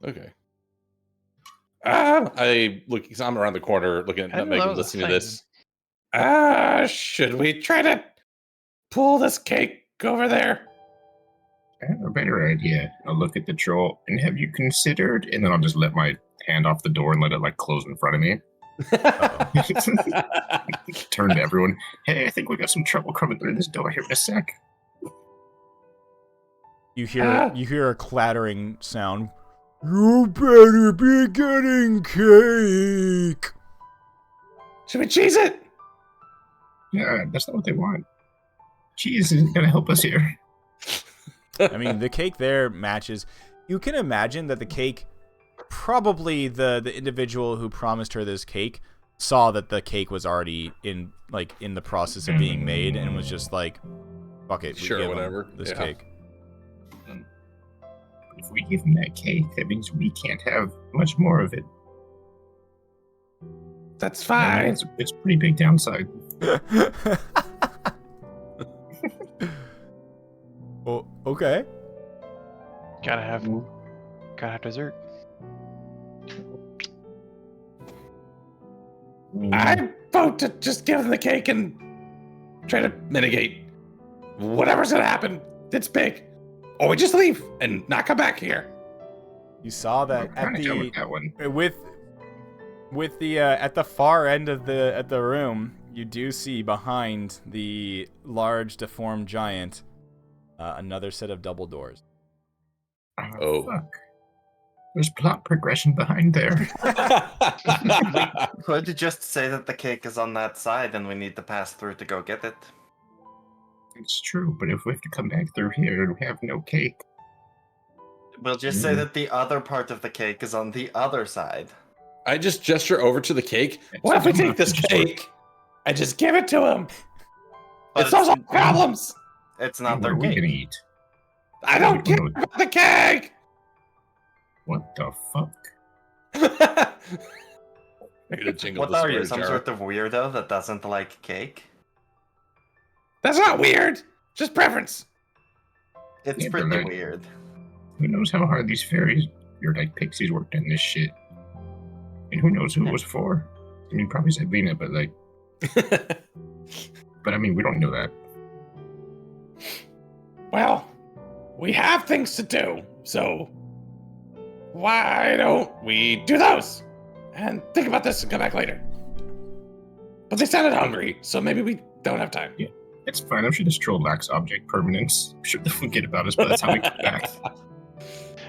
Okay. I look. Cause I'm around the corner looking at I didn't know Megan, that was a listening to thing. this. Should we try to pull this cake over there? I have a better idea. I'll look at the troll and have you considered, and then I'll just let my hand off the door and let it like close in front of me. Turn to everyone. Hey, I think we got some trouble coming through this door here in a sec. You hear a clattering sound. You better be getting cake. Should we cheese it? Yeah, that's not what they want. Cheese isn't gonna help us here. I mean, the cake there matches. You can imagine that the cake, probably the individual who promised her this cake saw that the cake was already in the process of being made and was just like, fuck it, we Sure, give 'em whatever. this Yeah. cake. If we give them that cake, that means we can't have much more of it. That's I fine. mean, it's a pretty big downside. Oh, okay. Gotta have dessert. I vote to just give them the cake and try to mitigate whatever's gonna happen. It's big. Or we just leave and not come back here. You saw that I'm at kinda done the with that one. with the at the far end of the room, you do see behind the large deformed giant another set of double doors. Oh. Fuck. There's plot progression behind there. Could you just say that the cake is on that side and we need to pass through to go get it? It's true, but if we have to come back through here and we have no cake, We'll just say that the other part of the cake is on the other side. I just gesture over to the cake. It's What if we not take this just cake and just give it to him? But It solves all problems. It's not what their are we gonna cake. eat? I don't care about the cake. What the fuck? I'm gonna jingle What the are you, storage some jar. sort of weirdo that doesn't like cake? That's not weird. Just preference. It's Yeah, pretty but weird. Who knows how hard these fairies You're like, pixies worked in this shit. And who knows who it was for? I mean, probably Sabrina, but like, but I mean, we don't know that. Well, we have things to do, so why don't we do those? And think about this and come back later. But they sounded hungry, so maybe we don't have time. Yeah, it's fine. I'm sure this troll lacks object permanence. I'm sure they'll forget about us by the time we get back.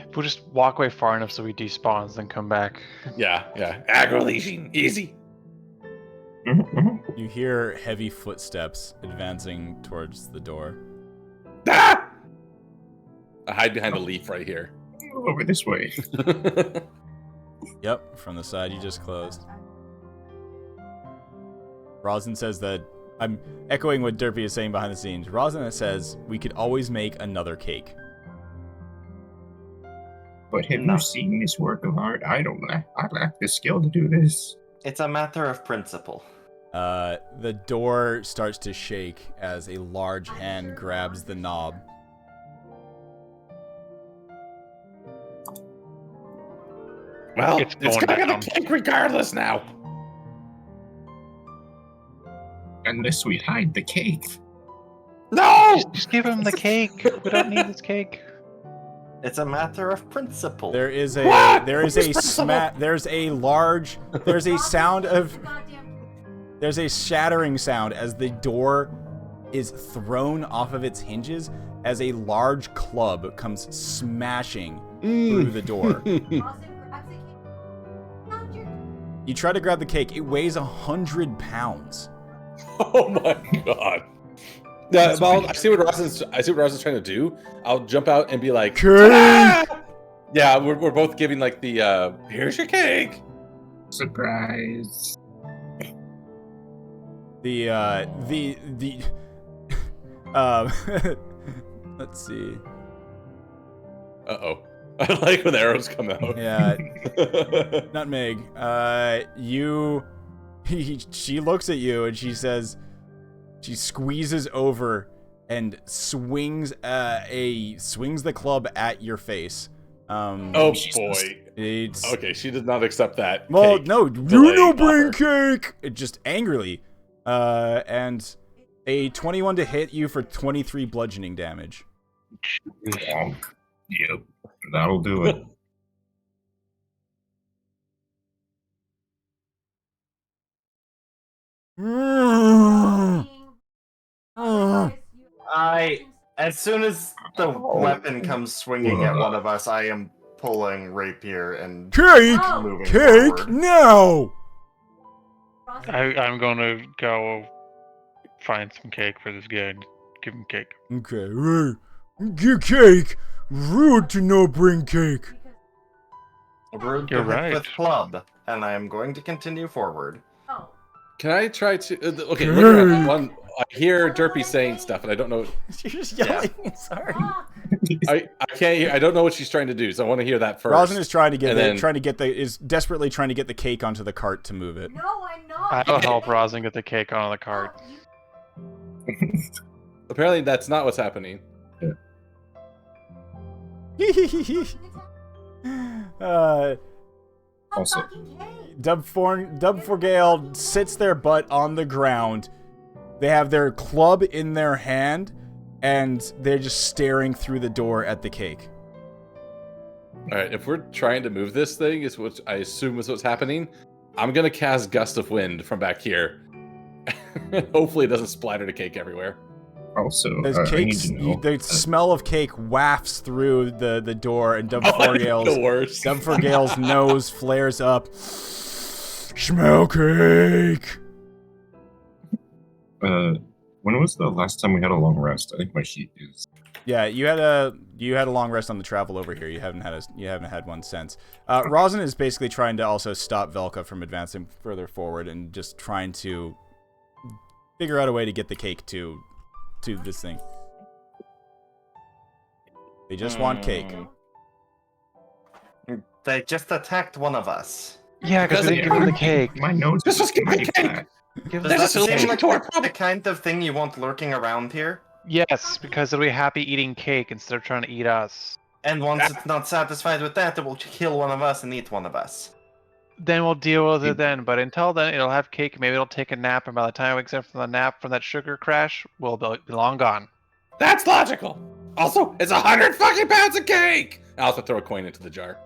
If we'll just walk away far enough so we despawn, then come back. Yeah. Aggro leashing, easy. You hear heavy footsteps advancing towards the door. Ah! I hide behind a leaf right here. Over this way. Yep, from the side you just closed. Rosin says that, I'm echoing what Derpy is saying behind the scenes. Rosin says we could always make another cake. But have you seen this work of art? I lack the skill to do this. It's a matter of principle. The door starts to shake as a large hand grabs the knob. Well, It's it's going gonna down. get the cake regardless now. Unless we hide the cake. No! Just give him the cake. We don't need this cake. It's a matter of principle. There's a What? shattering sound as the door is thrown off of its hinges as a large club comes smashing through the door. You try to grab the cake. It weighs 100 pounds. Oh my god. Yeah, well, I see what Rosin's trying to do. I'll jump out and be like, Cake! "Ta-da!" Yeah, we're both giving like the here's your cake. Surprise. Let's see. Uh-oh. I like when arrows come out. Yeah. Nutmeg. She looks at you and she says, she squeezes over and swings the club at your face. Oh Jesus. boy. It's, Okay, she did not accept that. well, cake. no, You Delay no bring offer. cake! it just angrily. And a 21 to hit you for 23 bludgeoning damage. Wonk. Yep, that'll do it. As soon as the weapon comes swinging at one of us, I am pulling rapier and Cake! moving Cake forward. now! I'm going to go find some cake for this guy. Give him cake. Okay, get cake! Rude to no bring cake! Rude You're to hit right. with club, and I am going to continue forward. Can I try to okay, Cake! look at one. I hear Derpy saying stuff and I don't know. You're just yelling. Sorry. I can't hear, I don't know what she's trying to do, so I want to hear that first. Rosin is trying to get And then- is desperately trying to get the cake onto the cart to move it. No, I'm not. I'll help Rosin get the cake on the cart. Apparently that's not what's happening. Also, Dub Forgale sits their butt on the ground. They have their club in their hand, and they're just staring through the door at the cake. All right, if we're trying to move this thing, is what I assume is what's happening. I'm gonna cast Gust of Wind from back here. Hopefully, it doesn't splatter the cake everywhere. also, There's I need cakes. to know. The smell of cake wafts through the door, and Dub The Forgale's worst. nose flares up. Smell cake! When was the last time we had a long rest? I think my sheet is. Yeah, you had a long rest on the travel over here. You haven't had one since. Rosin is basically trying to also stop Velka from advancing further forward and just trying to figure out a way to get the cake to this thing. They just want cake. They just attacked one of us. Yeah, because we didn't give him the cake. My nose. Just is give me pretty the cake! flat. Give him Does This that is the a seem cake. like the kind of thing you want lurking around here? Yes, because they'll be happy eating cake instead of trying to eat us. And once it's not satisfied with that, it will kill one of us and eat one of us. Then we'll deal with it then. But until then, it'll have cake. Maybe it'll take a nap, and by the time it wakes up from the nap from that sugar crash, we'll be long gone. That's logical. Also, it's 100 fucking pounds of cake. I also throw a coin into the jar.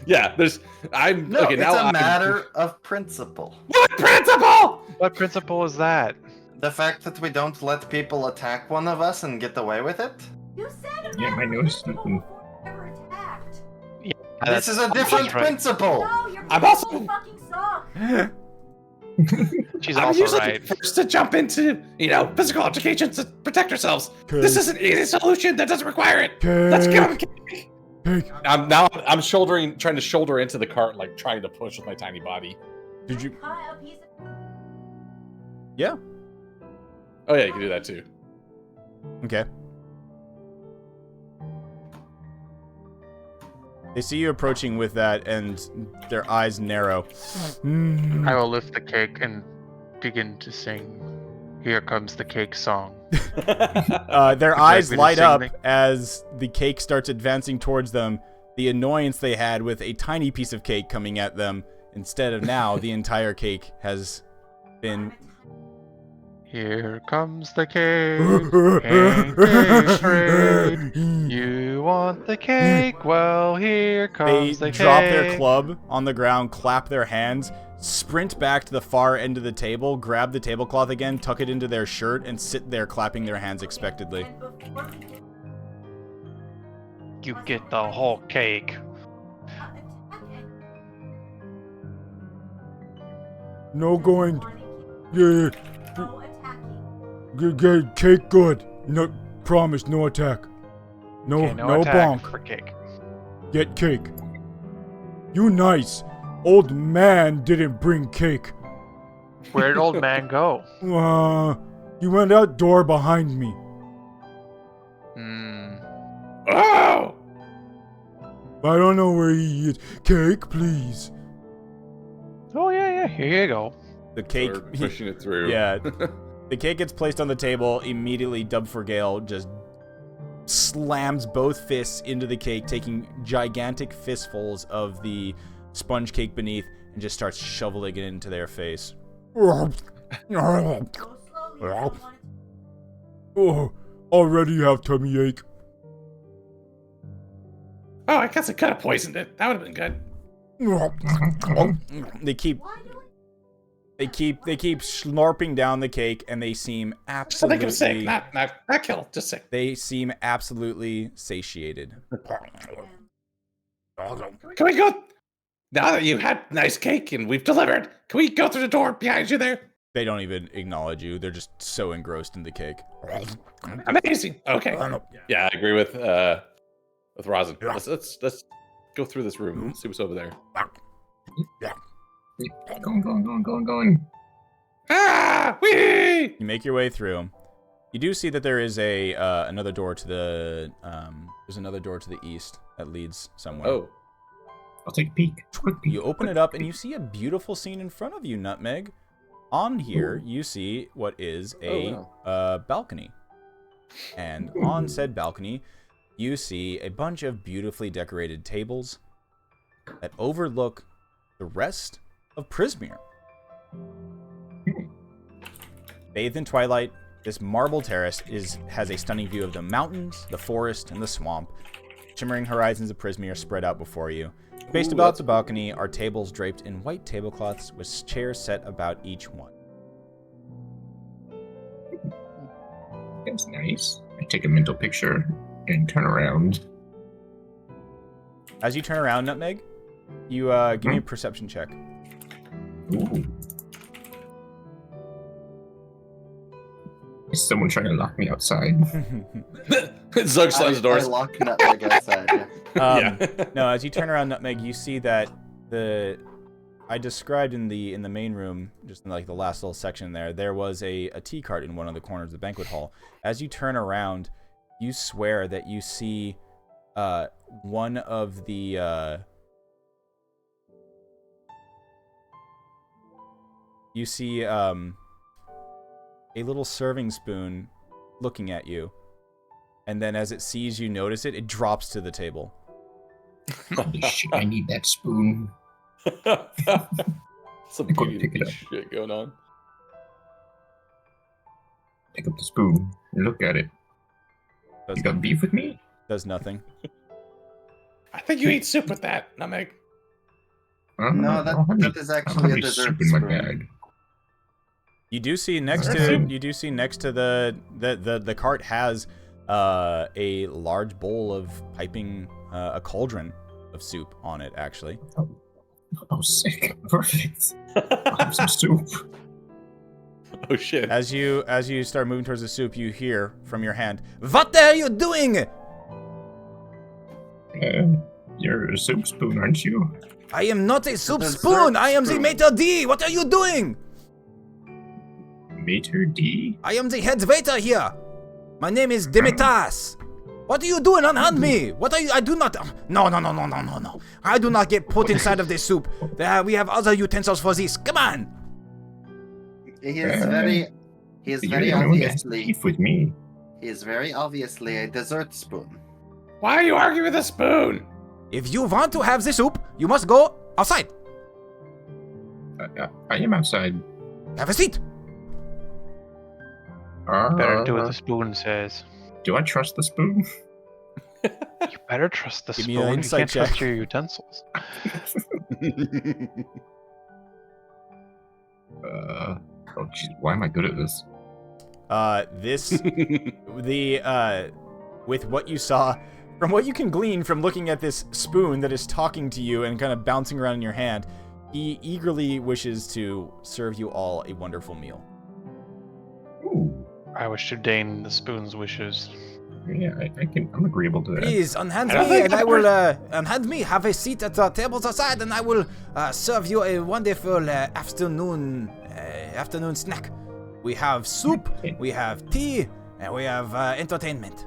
Yeah, It's a matter of principle. What principle? What principle is that? The fact that we don't let people attack one of us and get away with it? You said a Yeah, matter my of nose- principle before you ever attacked. This is a different principle! No, your I'm principles also- fucking suck. She's I'm also usually right. the first to jump into, physical altercation to protect ourselves. This is an easy solution that doesn't require it. Let's give him cake. Cake. I'm trying to shoulder into the cart, like trying to push with my tiny body. Did you? Cut a piece of Yeah. Oh yeah, you can do that too. Okay. They see you approaching with that, and their eyes narrow. Mm. I will lift the cake and begin to sing. Here comes the cake song. Their eyes me to light sing up the- as the cake starts advancing towards them. The annoyance they had with a tiny piece of cake coming at them, instead of now, the entire cake has been. Here comes the cake. Pancake trade. You want the cake? Well, here They comes the drop cake. their club on the ground, clap their hands, sprint back to the far end of the table, grab the tablecloth again, tuck it into their shirt, and sit there clapping their hands expectedly. And before we get You get the whole cake. attacking, No going. wanting Yeah, no attacking. get cake good. No, promise, no attack. No, Okay, no attack bonk. for cake. Get cake. You nice. Old man didn't bring cake. Where'd old man go? He went out door behind me. Hmm. Oh! I don't know where he is. Cake, please. Oh yeah. Here you go. We're The cake. pushing it through. Yeah. The cake gets placed on the table. Immediately, Dub for Gale just slams both fists into the cake, taking gigantic fistfuls of the sponge cake beneath, and just starts shoveling it into their face. Go slowly. I don't want it Oh, already have tummy ache. Oh, I guess I could have poisoned it. That would have been good. They keep Why do they keep slurping down the cake, and they seem Just to make him sick, absolutely not kill, just sick. they seem absolutely satiated. Can we go? Now that you've had nice cake and we've delivered, can we go through the door behind you there? They don't even acknowledge you. They're just so engrossed in the cake. Amazing. Okay. Yeah, I agree with Rosin. Let's go through this room. See what's over there. Going. Ah! Wee! You make your way through. You do see that there is a another door to the there's another door to the east that leads somewhere. Oh. I'll take a peek. Quick peek. You open it up and you see a beautiful scene in front of you, Nutmeg. On here, you see what is a balcony. And on said balcony, you see a bunch of beautifully decorated tables that overlook the rest of Prismere. Bathed in twilight, this marble terrace has a stunning view of the mountains, the forest, and the swamp. Shimmering horizons of Prismere spread out before you. Spaced about the balcony are tables draped in white tablecloths with chairs set about each one. That's nice. I take a mental picture and turn around. As you turn around, Nutmeg, you give me a perception check. Ooh. Is someone trying to lock me outside? Zug slams the doors. I lock Nutmeg outside. Yeah. No, as you turn around, Nutmeg, you see that I described in the main room, just in like the last little section there was a tea cart in one of the corners of the banquet hall. As you turn around, you swear that you see one of the you see a little serving spoon looking at you, And then as it sees you notice it, it drops to the table. Holy shit, I need that spoon. Some Go pick beauty it up. shit going on. Pick up the spoon and look at it. Does, You got beef with me? does nothing. I think you eat soup with that, Namek. No, I don't have any- that is I don't actually have a any dessert soup in my spoon. bag. You do see next to the cart has a large bowl of piping a cauldron of soup on it actually. Oh, sick. Perfect. I'll have some soup. Oh shit. As you start moving towards the soup, you hear from your hand, "What are you doing?" You're a soup spoon, aren't you? I am not a soup dessert spoon. I am the spoon. maitre d'. What are you doing? Mater D? I am the head waiter here. My name is Dimitas. What are you doing? Unhand me. What are you? I do not. No. I do not get put inside of this soup. We have other utensils for this. Come on. He is very You're the only one that has beef with me. he is very obviously a dessert spoon. Why are you arguing with a spoon? If you want to have the soup, you must go outside. I am outside. Have a seat. Better do what the spoon says. Do I trust the spoon? You better trust the Give me an spoon. You insight can't trust check. your utensils. Oh, jeez, why am I good at this? With what you saw, from what you can glean from looking at this spoon that is talking to you and kind of bouncing around in your hand, he eagerly wishes to serve you all a wonderful meal. Ooh, I wish to deign the spoon's wishes. yeah, I'm agreeable to that. Please, unhand I don't me, think and I that will, unhand me, have a seat at the tables outside, and I will, serve you a wonderful, afternoon snack. We have soup, we have tea, and we have, entertainment.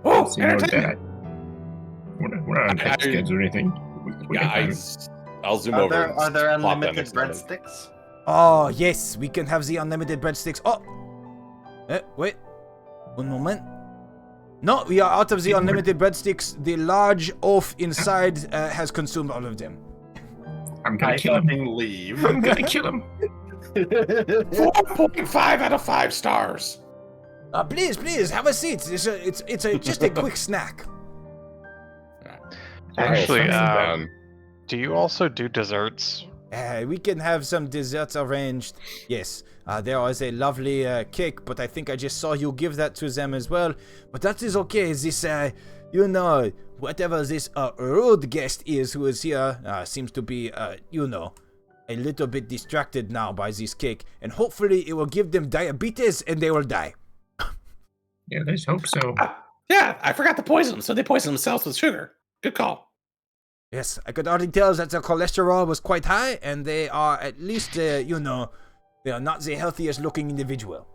Oh, So you know entertainment. that. We're not on tight schedules or anything. We Yeah, got time. I'll zoom Are over. there, and are there plop that unlimited next to them. breadsticks? Oh, yes, we can have the unlimited breadsticks. Oh! Wait. One moment. No, we are out of the unlimited breadsticks. The large oaf inside has consumed all of them. I'm gonna I kill him. fucking leave. I'm gonna kill him. 4.5 out of 5 stars. Please, have a seat. It's just a quick snack. Actually, I'll sit down. do you also do desserts? We can have some desserts arranged. Yes, there is a lovely cake, but I think I just saw you give that to them as well. But that is okay. This, whatever this rude guest is who is here seems to be, a little bit distracted now by this cake. And hopefully it will give them diabetes and they will die. Yeah, let's hope so. Yeah, I forgot to poison them, so they poison themselves with sugar. Good call. Yes, I could already tell that their cholesterol was quite high, and they are at least, they are not the healthiest looking individual.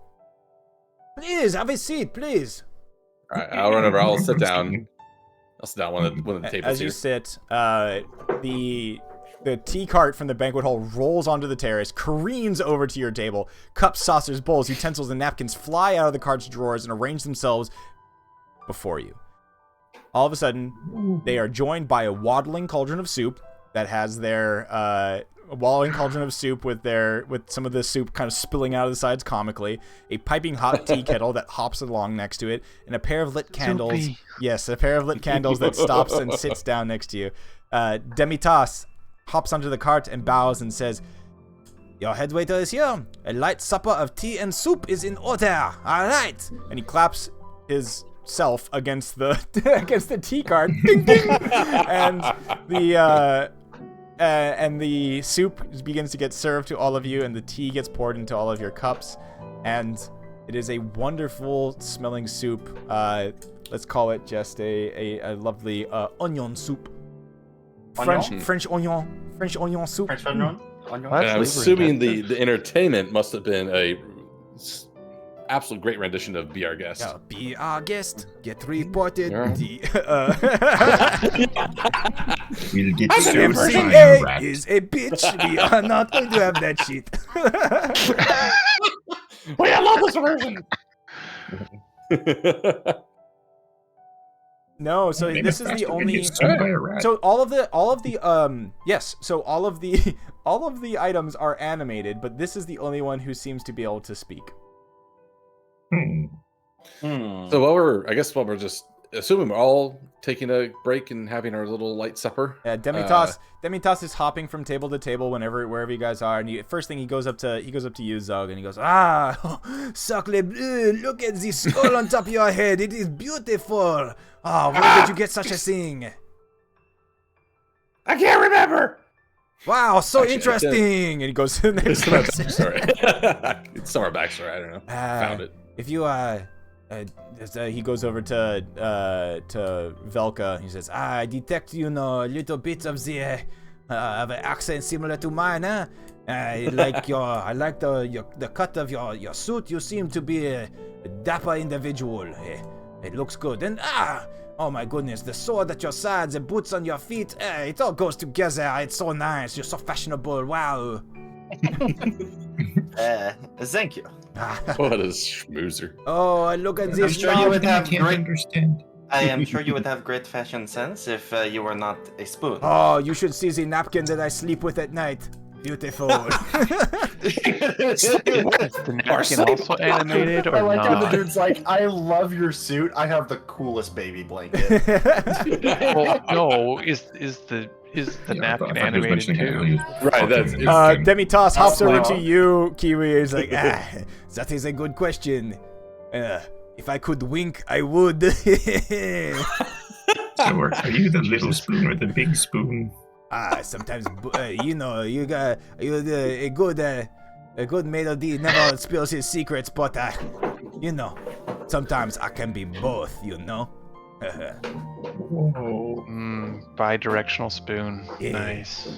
Please, have a seat, please. All right, I'll run over. I'll sit down. I'll sit down one of the tables As here. you sit, the tea cart from the banquet hall rolls onto the terrace, careens over to your table. Cups, saucers, bowls, utensils, and napkins fly out of the cart's drawers and arrange themselves before you. All of a sudden, they are joined by a waddling cauldron of soup that has their waddling cauldron of soup with some of the soup kind of spilling out of the sides comically, a piping hot tea kettle that hops along next to it, and a pair of lit candles. Soupy. Yes, a pair of lit candles that stops and sits down next to you. Demitas hops onto the cart and bows and says, "Your head waiter is here. A light supper of tea and soup is in order. All right." And he claps his self against the against the tea cart, ding, ding. And the soup begins to get served to all of you, and the tea gets poured into all of your cups, and it is a wonderful smelling soup. Let's call it just a lovely onion soup. French onion soup. French onion? Onion? What? And I'm assuming the entertainment must have been a absolute great rendition of Be Our Guest. Yeah, be our guest. Get reported. Yeah. We'll get I so said Person fire A rat. is a bitch. We are not going to have that shit. Wait, I love this version. No, so Maybe this is the faster than only. you stung by a rat. So all of the yes, so all of the all of the items are animated, but this is the only one who seems to be able to speak. So while we're just assuming we're all taking a break and having our little light supper. Yeah, Demitas is hopping from table to table wherever you guys are, and first thing he goes up to you, Zog, and he goes, Sacre bleu, look at this skull on top of your head, it is beautiful. Oh, where did you get such a thing? I can't remember. Wow, so Actually, interesting. And he goes to the next one. It's somewhere backstory. I don't know. Found it. If you he goes over to Velka. He says, I detect a little bit of the of an accent similar to mine, huh? I like the cut of your suit. You seem to be a dapper individual. It looks good. And oh my goodness, the sword at your sides, the boots on your feet, it all goes together. It's so nice. You're so fashionable. Wow. Thank you. What a schmoozer. Oh, look at I'm this. sure you would have can't great. understand. I am sure you would have great fashion sense if you were not a spoon. Oh, you should see the napkin that I sleep with at night. Beautiful. Is the napkin also animated or I like how the not? dude's like, I love your suit. I have the coolest baby blanket. Well, no, is the napkin animated too? Right, that's Demitas hops over wow. to you, Kiwi. He's like, that is a good question. If I could wink, I would. So are you the little spoon or the big spoon? Sometimes you got a good melody never spills his secrets, but sometimes I can be both. Whoa. Bi-directional spoon. Yeah. Nice.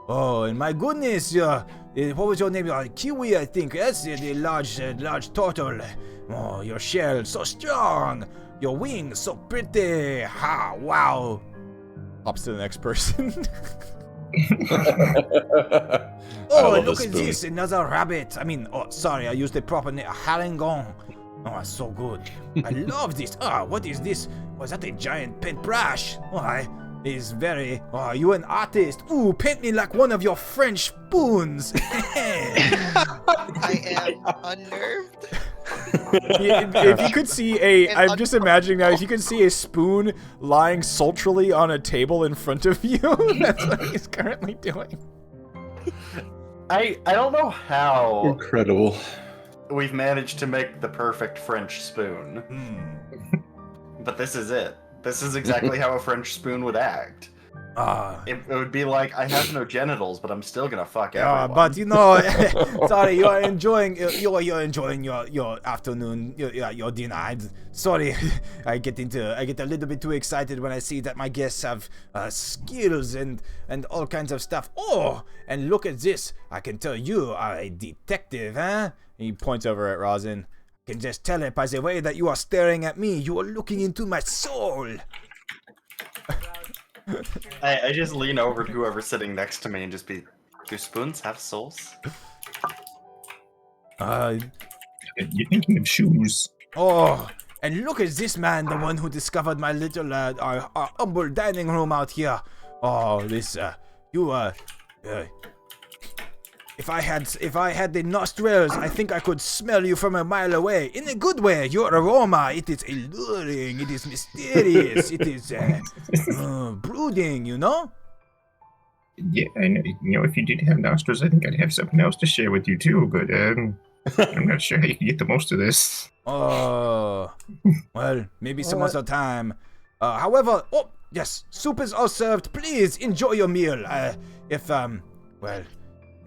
Oh, and my goodness, what was your name? Kiwi, I think. That's the large turtle. Oh, your shell so strong. Your wings so pretty. Ha! Wow. Hops to the next person. Oh, look at this, another rabbit. I mean, sorry, I used the proper name. Harangon. Oh, so good. I love this. What is this? Was that a giant paintbrush? Is very. Oh, you an artist? Ooh, paint me like one of your French spoons. I am unnerved. If you could see I'm just imagining now, if you could see a spoon lying sultrily on a table in front of you, that's what he's currently doing. I don't know how incredible. We've managed to make the perfect French spoon. But this is it. This is exactly how a French spoon would act. It would be like, I have no genitals, but I'm still gonna fuck everyone. But sorry, you're enjoying your afternoon, your dinner. Sorry, I get a little bit too excited when I see that my guests have skills and all kinds of stuff. Oh, and look at this! I can tell you are a detective, huh? He points over at Rosin. I can just tell it by the way that you are staring at me. You are looking into my soul. I just lean over to whoever's sitting next to me and just be, do spoons have souls? You're thinking of shoes. Oh, and look at this man, the one who discovered my little, our humble dining room out here. Oh, this, if I had the nostrils, I think I could smell you from a mile away. In a good way, your aroma, it is alluring, it is mysterious, it is, brooding, Yeah, I know. If you did have nostrils, I think I'd have something else to share with you too. But I'm not sure how you can get the most of this. Oh, well, maybe some other time. However, oh yes, soup is all served. Please enjoy your meal.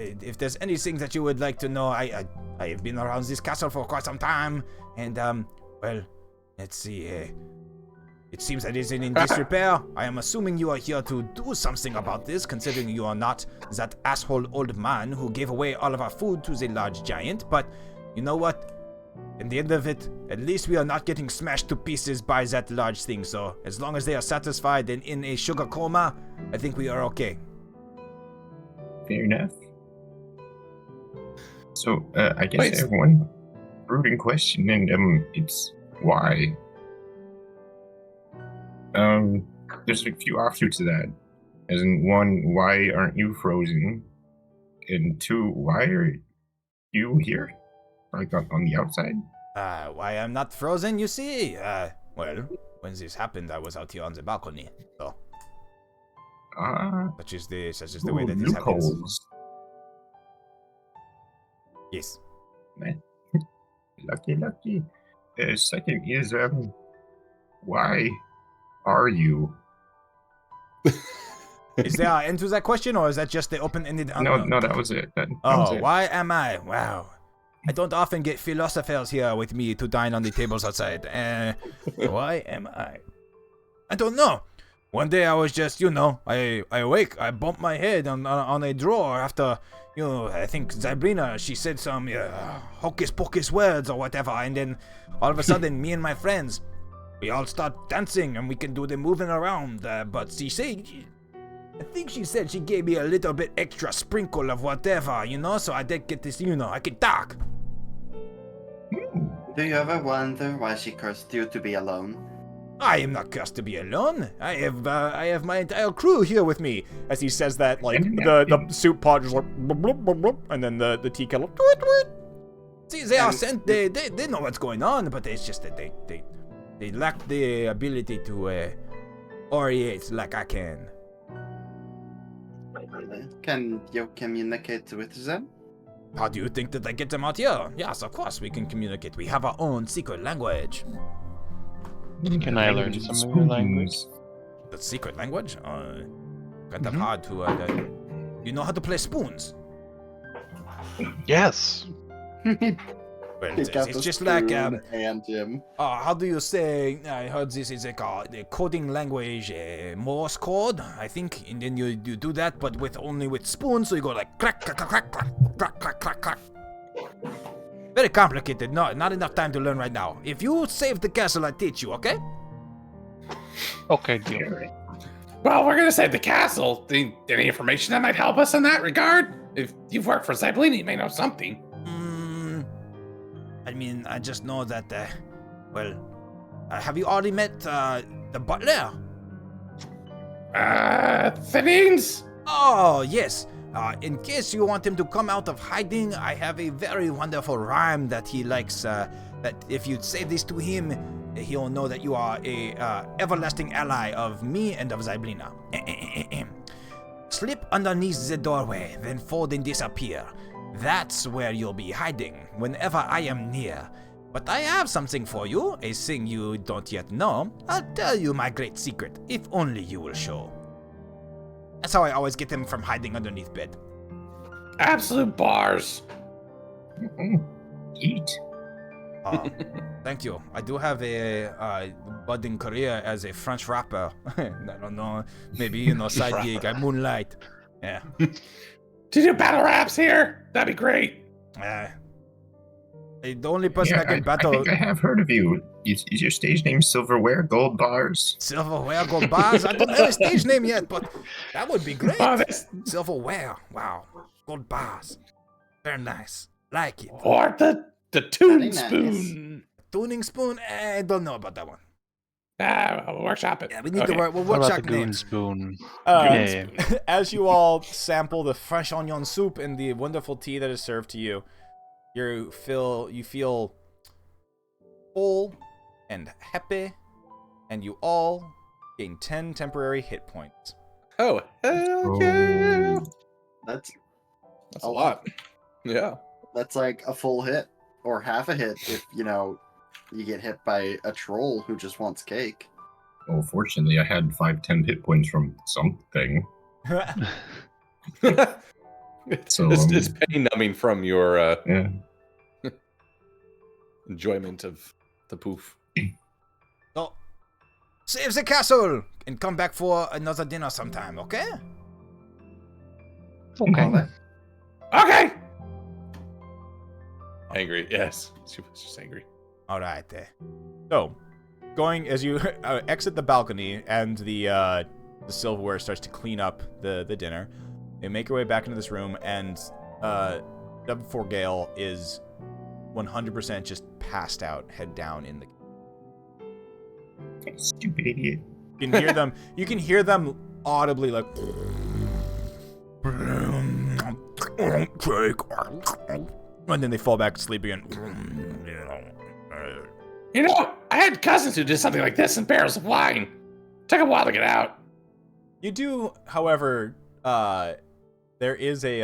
If there's anything that you would like to know, I have been around this castle for quite some time, and let's see. It seems that it is in disrepair. I am assuming you are here to do something about this, considering you are not that asshole old man who gave away all of our food to the large giant. But you know what? In the end of it, at least we are not getting smashed to pieces by that large thing. So as long as they are satisfied and in a sugar coma, I think we are okay. Fair enough. So, I guess I have one brooding question, and it's Why? There's a few offshoots of that. As in, one, why aren't you frozen? And two, why are you here? Like on the outside? Why I'm not frozen, you see? Well, when this happened, I was out here on the balcony. So, such is the way that this happens. Loopholes. Yes. Lucky. Second is, why are you? Is there an end to that question, or is that just the open-ended? No, that was it. That was it. Why am I? Wow. I don't often get philosophers here with me to dine on the tables outside. Why am I? I don't know. One day I was just, I awake, I bump my head on a drawer after, I think Zabrina, she said some hocus pocus words or whatever, and then all of a sudden, me and my friends, we all start dancing and we can do the moving around, but I think she said she gave me a little bit extra sprinkle of whatever, so I did get this, I can talk. Do you ever wonder why she cursed you to be alone? I am not cursed to be alone. I have my entire crew here with me. As he says that, like, the soup pot just like, blub, blub, blub, blub, and then the tea kettle, tweet, tweet. See, they are sent, they know what's going on, but it's just that they lack the ability to orate like I can. Can you communicate with them? How do you think that I get them out here? Yes, of course we can communicate. We have our own secret language. Can I learn some of your language? The secret language? Kind of hard to. You know how to play spoons? Yes. Well, it's just like and Jim. how do you say? I heard this is like the coding language, Morse code, I think, and then you do that, but only with spoons. So you go like crack, crack, crack, crack, crack, crack, crack, crack. Very complicated. No, not enough time to learn right now. If you save the castle, I teach you. Okay? Okay, dear. Well, we're gonna save the castle. Any information that might help us in that regard? If you've worked for Zyblini, you may know something. I mean, I just know that. Have you already met the butler? Thinings? Oh yes. In case you want him to come out of hiding, I have a very wonderful rhyme that he likes. That if you say this to him, he'll know that you are a everlasting ally of me and of Zyblina. Slip underneath the doorway, then fold and disappear. That's where you'll be hiding whenever I am near. But I have something for you, a thing you don't yet know. I'll tell you my great secret, if only you will show. That's how I always get him from hiding underneath bed. Absolute bars. Eat. Thank you. I do have a budding career as a French rapper. I don't know. Maybe, side gig. I moonlight. Yeah. Do you do battle raps here? That'd be great. The only person I can battle. I think I have heard of you. Is your stage name Silverware Gold Bars? Silverware Gold Bars? I don't have a stage name yet, but that would be great. Silverware. Wow. Gold Bars. Very nice. Like it. Or the tuning Nice. spoon. Tuning spoon? I don't know about that one. We'll workshop it. Yeah, we need to Okay. we'll What about workshop the goon names. spoon? As you all sample the fresh onion soup and the wonderful tea that is served to you, you feel full and happy, and you all gain 10 temporary hit points. Oh, hell yeah. That's That's a lot. Yeah. That's like a full hit or half a hit if you get hit by a troll who just wants cake. Well, fortunately, I had 10 hit points from something. So it's pain numbing from your yeah. enjoyment of the poof. So, save the castle and come back for another dinner sometime, okay? Okay. Okay. Angry, yes. She was just angry. All right. So, going as you exit the balcony and the silverware starts to clean up the dinner, you make your way back into this room, and Dub4 Gale is 100% just passed out, head down in the. Stupid idiot. You can hear them. You can hear them audibly like. And then they fall back to sleep again. You know, I had cousins who did something like this in barrels of wine. Took a while to get out. You do, however, there is a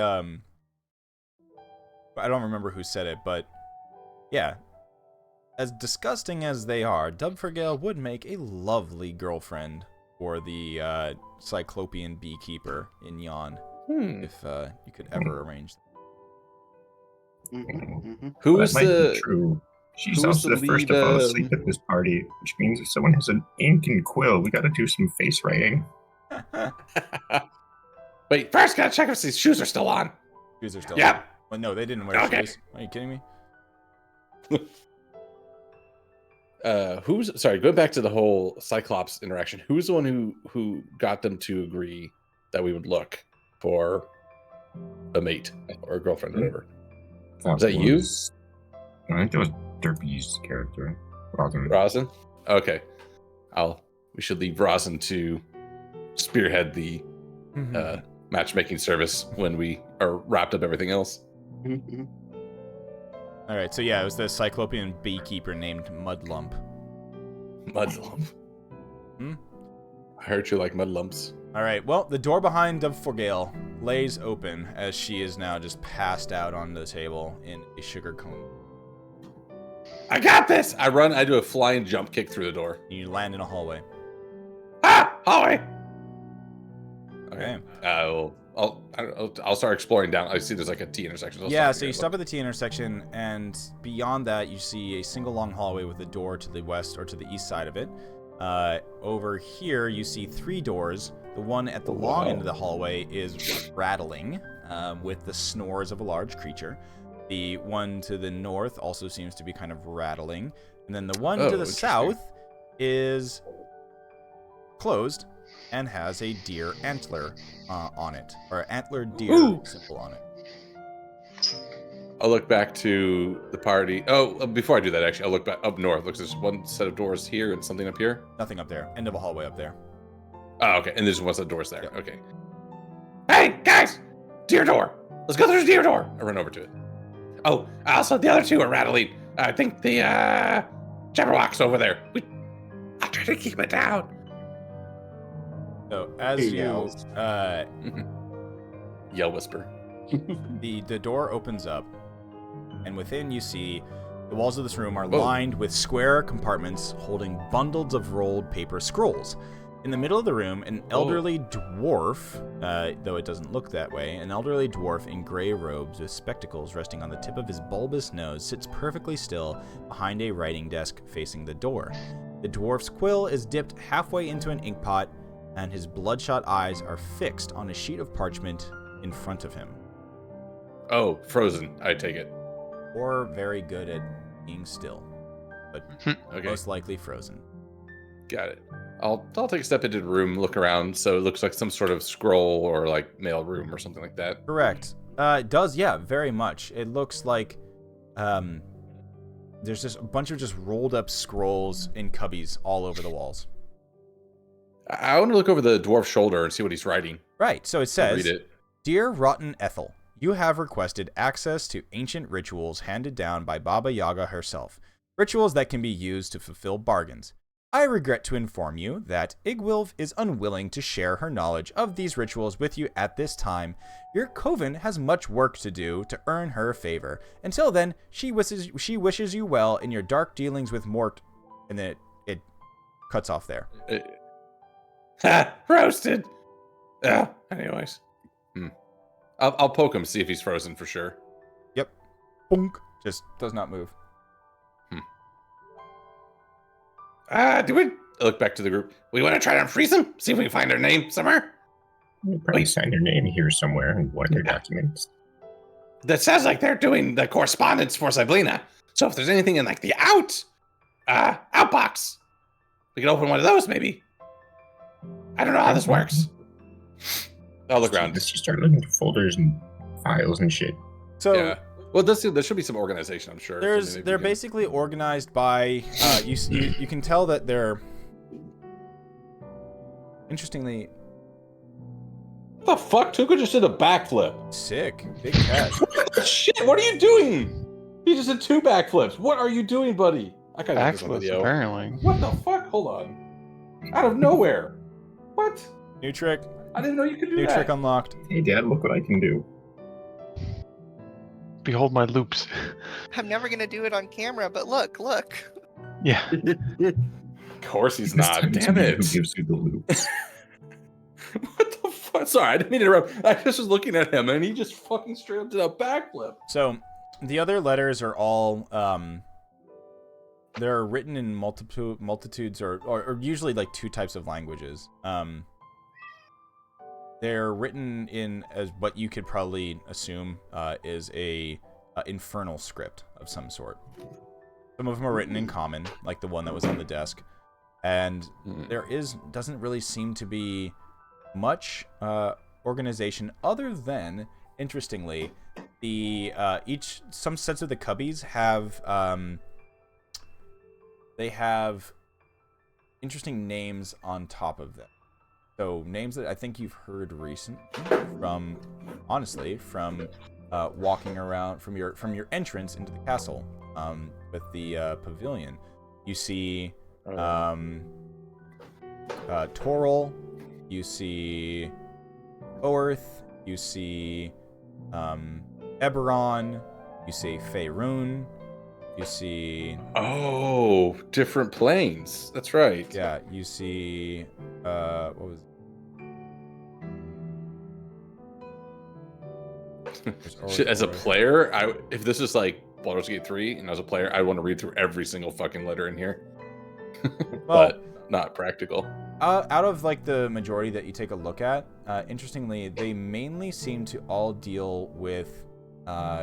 I don't remember who said it, but yeah. As disgusting as they are, Dubforgale would make a lovely girlfriend for the Cyclopean beekeeper in Yon, if you could ever arrange that. Who's that might the be true? She's who's also the the first lead, to fall asleep at this party, which means if someone has an ink and quill, we gotta do some face writing. Wait, first gotta check if these shoes are still on. Shoes are still Yep. on. Well, no, they didn't wear shoes. Are you kidding me? Who's sorry? Going back to the whole Cyclops interaction. Who's the one who got them to agree that we would look for a mate or a girlfriend or whatever? Was that you? I think that was Derpy's character, Rosin. Rosin? Okay. We should leave Rosin to spearhead the matchmaking service when we are wrapped up everything else. All right, so yeah, it was the Cyclopean beekeeper named Mudlump. Mudlump. I heard you like mudlumps. All right, well, the door behind Dubforgale lays open as she is now just passed out on the table in a sugar cone. I got this! I do a flying jump kick through the door. You land in a hallway. Ah! Hallway! Okay. I'll start exploring down. I see there's like a T intersection. So you stop at the T intersection, and beyond that, you see a single long hallway with a door to the west or to the east side of it. Over here, you see 3 doors. The one at the long end of the hallway is rattling with the snores of a large creature. The one to the north also seems to be kind of rattling. And then the one to the south is closed and has a deer antler on it, or antlered deer symbol on it. I'll look back to the party. Before I do that, actually, I'll look back up north. Looks there's one set of doors here and something up here. Nothing up there. End of a hallway up there. Oh, okay. And there's one set of doors there. Yep. Okay. Hey, guys! Deer door! Let's go through the deer door! I run over to it. Oh, also the other 2 are rattling. I think the Jabberwock's over there. I'll try to keep it down. So as you yell whisper. the door opens up, and within you see the walls of this room are lined with square compartments holding bundles of rolled paper scrolls. In the middle of the room, an elderly dwarf, though it doesn't look that way, an elderly dwarf in gray robes with spectacles resting on the tip of his bulbous nose sits perfectly still behind a writing desk facing the door. The dwarf's quill is dipped halfway into an inkpot, and his bloodshot eyes are fixed on a sheet of parchment in front of him. Oh, frozen, I take it. Or very good at being still, but most likely frozen. Got it. I'll take a step into the room, look around, so it looks like some sort of scroll or like mail room or something like that. Correct. It does, yeah, very much. It looks like there's just a bunch of just rolled up scrolls in cubbies all over the walls. I want to look over the dwarf's shoulder and see what he's writing. Right, so it says, read it. Dear Rotten Ethel, you have requested access to ancient rituals handed down by Baba Yaga herself. Rituals that can be used to fulfill bargains. I regret to inform you that Igwilv is unwilling to share her knowledge of these rituals with you at this time. Your coven has much work to do to earn her favor. Until then, she wishes you well in your dark dealings with Mort. And then it cuts off there. Roasted. Anyways. I'll poke him, see if he's frozen for sure. Yep. Bonk. Just does not move. I look back to the group. We want to try to freeze him? See if we can find her name somewhere? You probably signed their name here somewhere in one of their documents. That sounds like they're doing the correspondence for Zyblina. So if there's anything in like the outbox, we can open one of those maybe. I don't know how this works. I'll look around. Just start looking through folders and files and shit. So yeah. Well, there should be some organization, I'm sure. They're basically organized by you can tell that they're Interestingly, What the fuck? Tuka just did a backflip. sick. Big cat. Shit, what are you doing? He just did 2 backflips. What are you doing, buddy? I gotta get this on Backflips, video. apparently. What the fuck? Hold on. Out of nowhere. What? New trick. I didn't know you could do New that. trick unlocked. Hey, Dad, look what I can do. Behold my loops. I'm never gonna do it on camera, but look. Yeah. Of course he's This not. time it's Damn me it. Who gives you the loops? What the fuck? Sorry, I didn't mean to interrupt. I just was looking at him and he just fucking straight up did a backflip. So, the other letters are all they're written in multitudes or usually like 2 types of languages. They're written in as what you could probably assume is a infernal script of some sort. Some of them are written in common, like the one that was on the desk, and there doesn't really seem to be much organization other than, interestingly, the some sets of the cubbies have they have interesting names on top of them. So names that I think you've heard recently from walking around from your entrance into the castle with the pavilion. You see Toril, you see Oerth, you see Eberron, you see Faerun, you see... Oh, different planes. That's right. Yeah, you see... what was it? Shit, as a player, if this is like Baldur's Gate 3 and I was a player, I'd want to read through every single fucking letter in here. But not practical. Out of like the majority that you take a look at, interestingly, they mainly seem to all deal with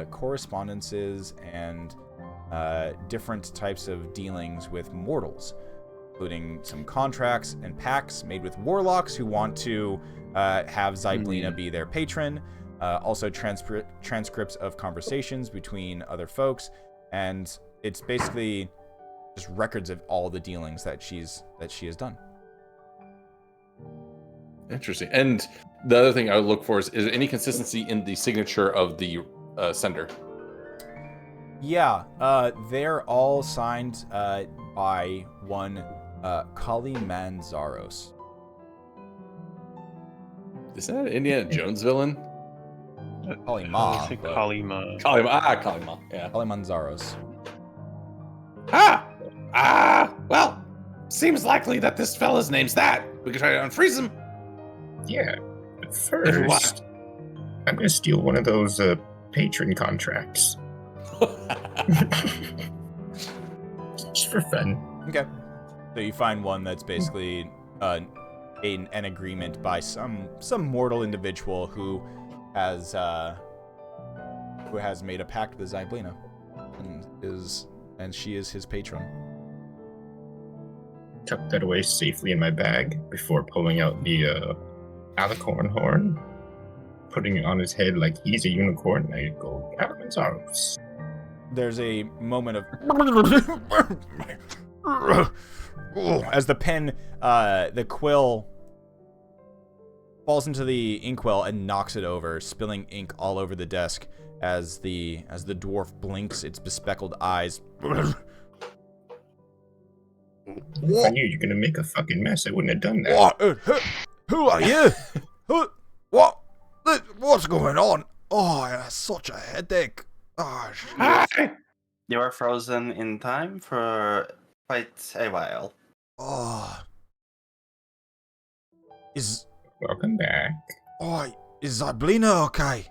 correspondences and different types of dealings with mortals, including some contracts and pacts made with warlocks who want to have Zyblina be their patron. Also transcripts of conversations between other folks, and it's basically just records of all the dealings that she has done. Interesting. And the other thing I would look for is there any consistency in the signature of the sender? Yeah, they're all signed by one Kali Manzaros. Isn't that an Indiana Jones villain? Kalima. Kalima. Kalima. Yeah. Kali Manzaros. Well, seems likely that this fella's name's that. We could try to unfreeze him. Yeah, but first, I'm gonna steal one of those patron contracts. Just for fun. Okay. So you find one that's basically an agreement by some mortal individual who has made a pact with Zyblina and she is his patron. Tuck that away safely in my bag before pulling out the alicorn horn, putting it on his head like he's a unicorn, and I go, Kalimanzaros. There's a moment of as the pen, the quill falls into the inkwell and knocks it over, spilling ink all over the desk as the dwarf blinks its bespectacled eyes. If I knew you were gonna make a fucking mess, I wouldn't have done that. Who are you? What? What's going on? Oh, I have such a headache. Oh, shit. You are frozen in time for quite a while. Oh. Welcome back. Oh, is Zyblina okay?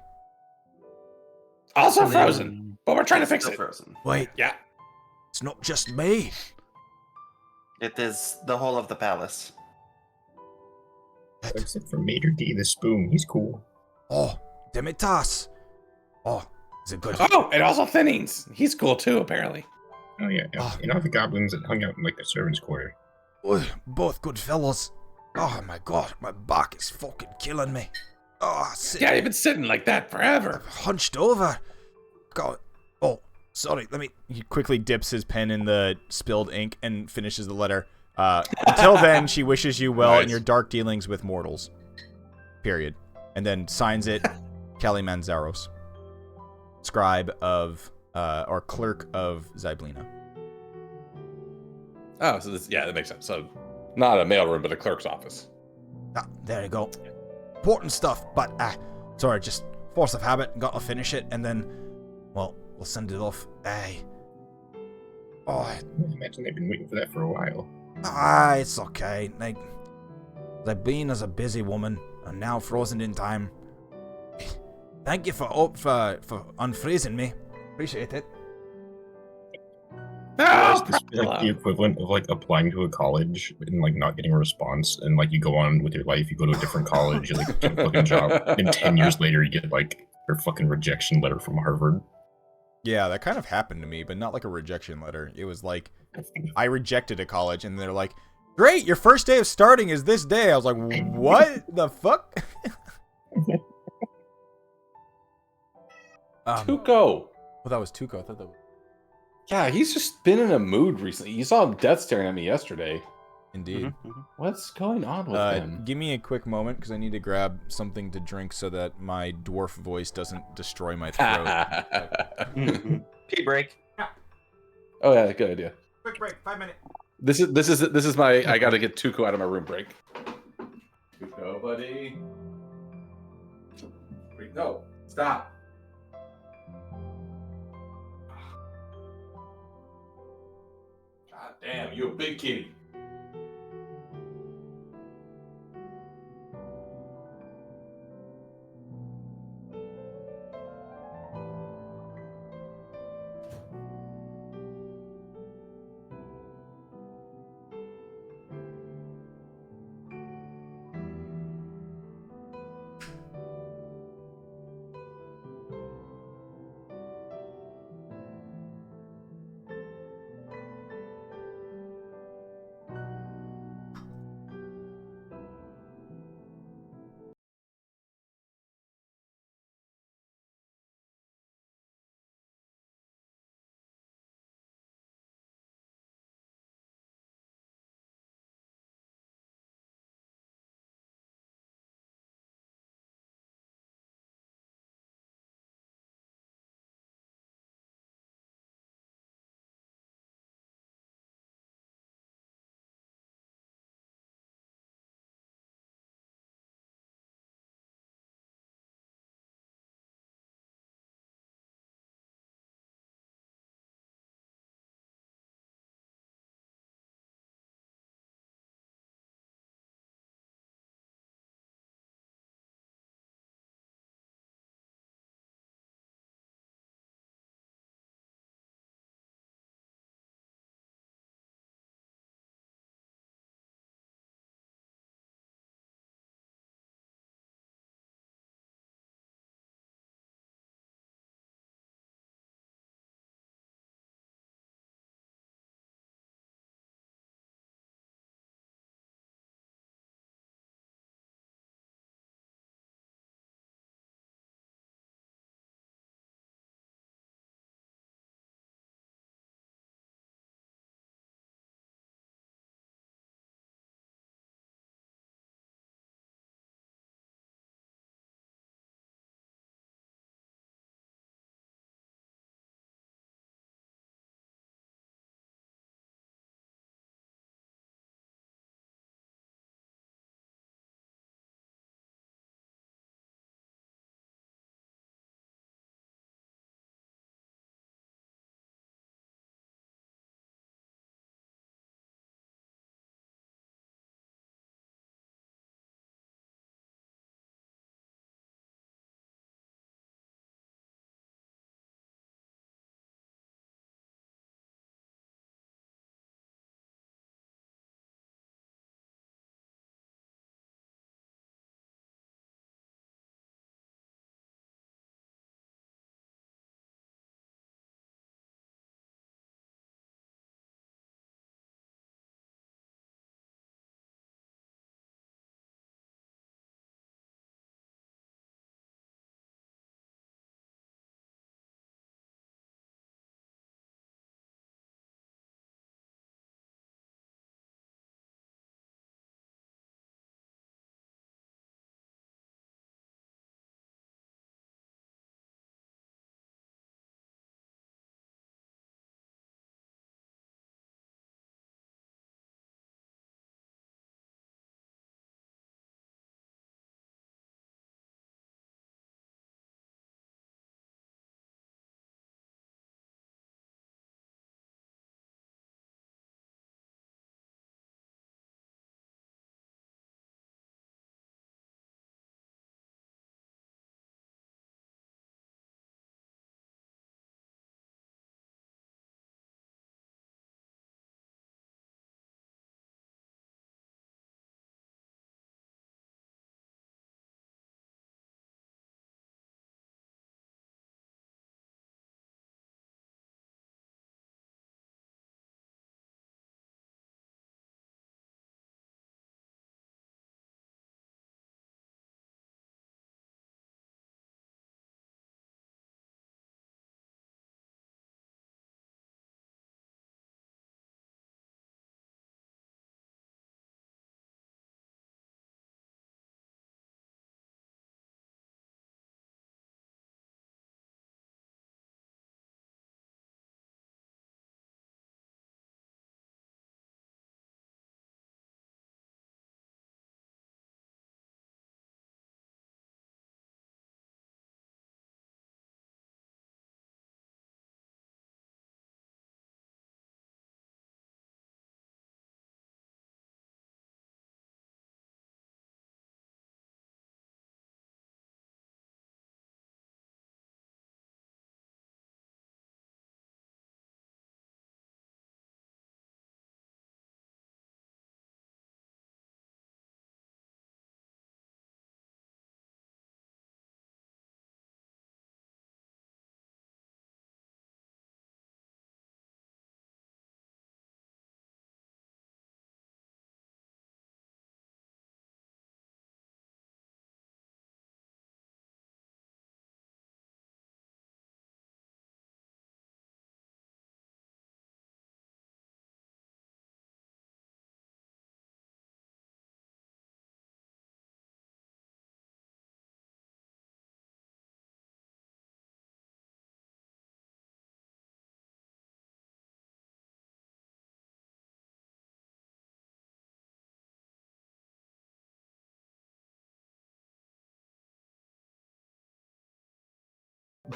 Also frozen, but we're trying to fix Still it. frozen. Wait. Yeah. It's not just me. It is the whole of the palace. Except for Mater D, the spoon. He's cool. Oh, Demitas. Oh, is it good? Oh, and also Thinnings. He's cool too, apparently. Oh, yeah. Oh. You know the goblins that hung out in, like, the servants' quarter? Oh, both good fellows. Oh my god, my back is fucking killing me. Oh, Yeah, you've been sitting like that forever. hunched over. God. Oh, sorry, let me... He quickly dips his pen in the spilled ink and finishes the letter. Until then, she wishes you well in Nice. your dark dealings with mortals. Period. And then signs it, Kelly Manzaros, scribe of, or clerk of Zyblina. Oh, so this, yeah, that makes sense. So, not a mailroom, but a clerk's office. Ah, there you go. Important stuff, but, sorry, just force of habit, got to finish it, and then, well, we'll send it off. I imagine they've been waiting for that for a while. It's okay. Zyblina's a busy woman, and now frozen in time. Thank you for unfreezing me. Appreciate it. Is this like the equivalent of like applying to a college and like not getting a response, and like you go on with your life, you go to a different college, you like get a fucking job, and 10 years later you get like your fucking rejection letter from Harvard. Yeah, that kind of happened to me, but not like a rejection letter. It was like, I rejected a college, and they're like, great, your first day of starting is this day. I was like, what the fuck? Tuco. Well, that was Tuco. I thought that was... Yeah, he's just been in a mood recently. You saw him death staring at me yesterday. Indeed. What's going on with him? Give me a quick moment, because I need to grab something to drink so that my dwarf voice doesn't destroy my throat. Pee break. Oh yeah, good idea. Quick break, 5 minutes. This is my I gotta get Tuco out of my room break. Tuco, buddy. Wait, no, stop. God damn, you a big kitty.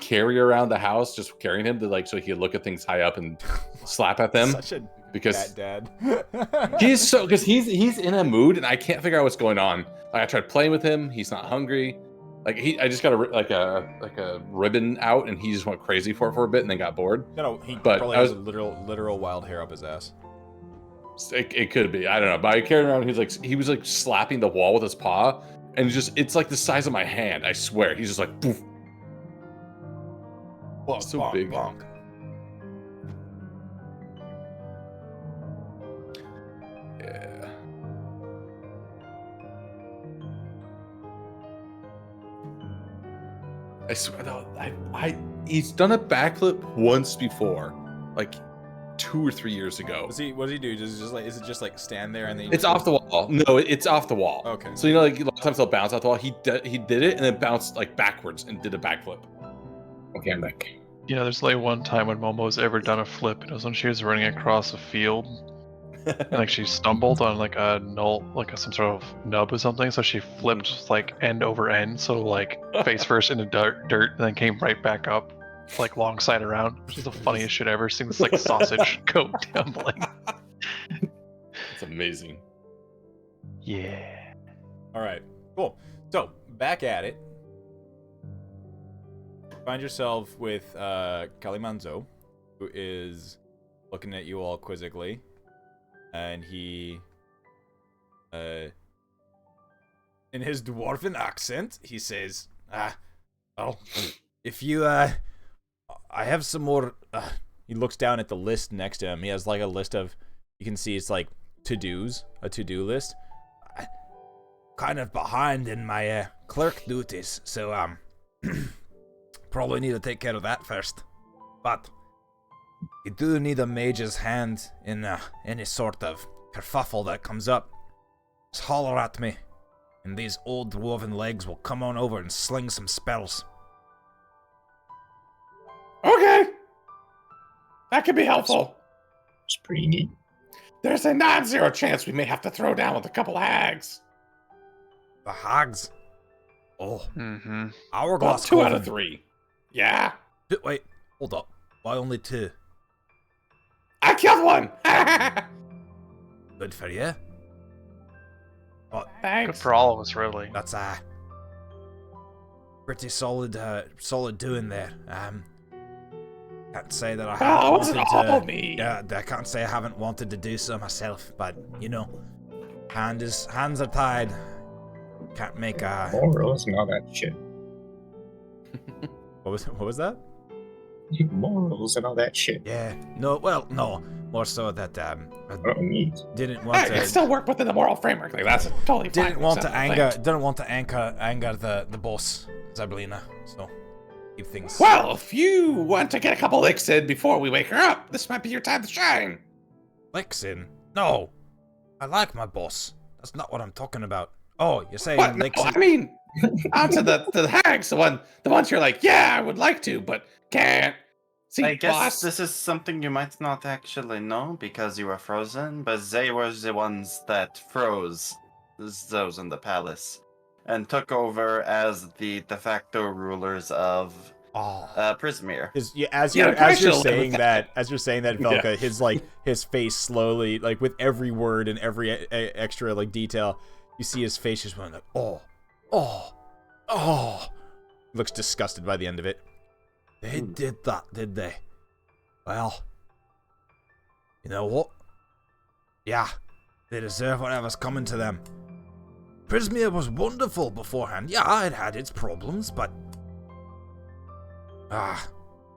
carry around the house, just carrying him to like so he could look at things high up and slap at them. Such a because dad. he's in a mood and I can't figure out what's going on. Like I tried playing with him, he's not hungry. Like I just got a ribbon out and he just went crazy for it for a bit and then got bored. No, he but probably has a literal wild hair up his ass. It could be, I don't know. But I carried around. He was like slapping the wall with his paw, and it's like the size of my hand. I swear, he's just like poof. Bonk, so bonk, big. Bonk. Yeah. I swear though, he's done a backflip once before, like 2 or 3 years ago. What does he do? Is it just like stand there and then? It's off the wall. No, it's off the wall. Okay. So like a lot of times they'll bounce off the wall. He did it and then bounced like backwards and did a backflip. Okay, I'm back. Yeah, there's only one time when Momo's ever done a flip, and it was when she was running across a field, and like she stumbled on like a null, like some sort of nub or something, so she flipped like end over end, so like face first into dirt, and then came right back up, like long side around, which is the funniest shit ever. Seeing this like sausage go tumbling. It's amazing. Yeah. All right, cool. So back at it. Find yourself with Kalimanzo, who is looking at you all quizzically, and he, in his dwarven accent, he says, well, if you, I have some more, he looks down at the list next to him. He has like a list of, you can see it's like to-dos, a to-do list. Kind of behind in my clerk duties, so probably need to take care of that first. But you do need a mage's hand in any sort of kerfuffle that comes up. Just holler at me, and these old dwarven legs will come on over and sling some spells. Okay, that could be helpful. It's pretty neat. There's a non-zero chance we may have to throw down with a couple of hags. The hags? Oh. Mm-hmm. Hourglass Well, 2 out Coven. of 3. Yeah. Wait, hold up. Why only 2? I killed one. Good for you. But Good Thanks. for all of us, really. that's pretty solid doing there. Can't say that I haven't Oh, it wasn't wanted all to. me. Yeah, I can't say I haven't wanted to do so myself, but you know, hands are tied. Can't make a. Morals and all that shit. What was that? Morals and all that shit. Yeah. No. Well, no. More so that I Oh, neat. didn't want I can to. still work within the moral framework. Like that's totally fine. Didn't want to acceptable anger. thing. Didn't want to anger the boss, Zablina. So keep things. Well, if you want to get a couple licks in before we wake her up, this might be your time to shine. Lexin? No. I like my boss. That's not what I'm talking about. Oh, you're saying What? No, Lexin? I mean, onto the hags, the ones you're like, yeah, I would like to, but can't. See, I guess boss. this is something you might not actually know because you were frozen, but they were the ones that froze those in the palace and took over as the de facto rulers of Oh. Prismere. As Yeah, you're I should've saying lived that, Velka, Yeah. his face slowly, like with every word and every extra like detail, you see his face just went like, oh. Looks disgusted by the end of it. They did that, did they? Well, you know what? Yeah, they deserve whatever's coming to them. Prismere was wonderful beforehand. Yeah, it had its problems, but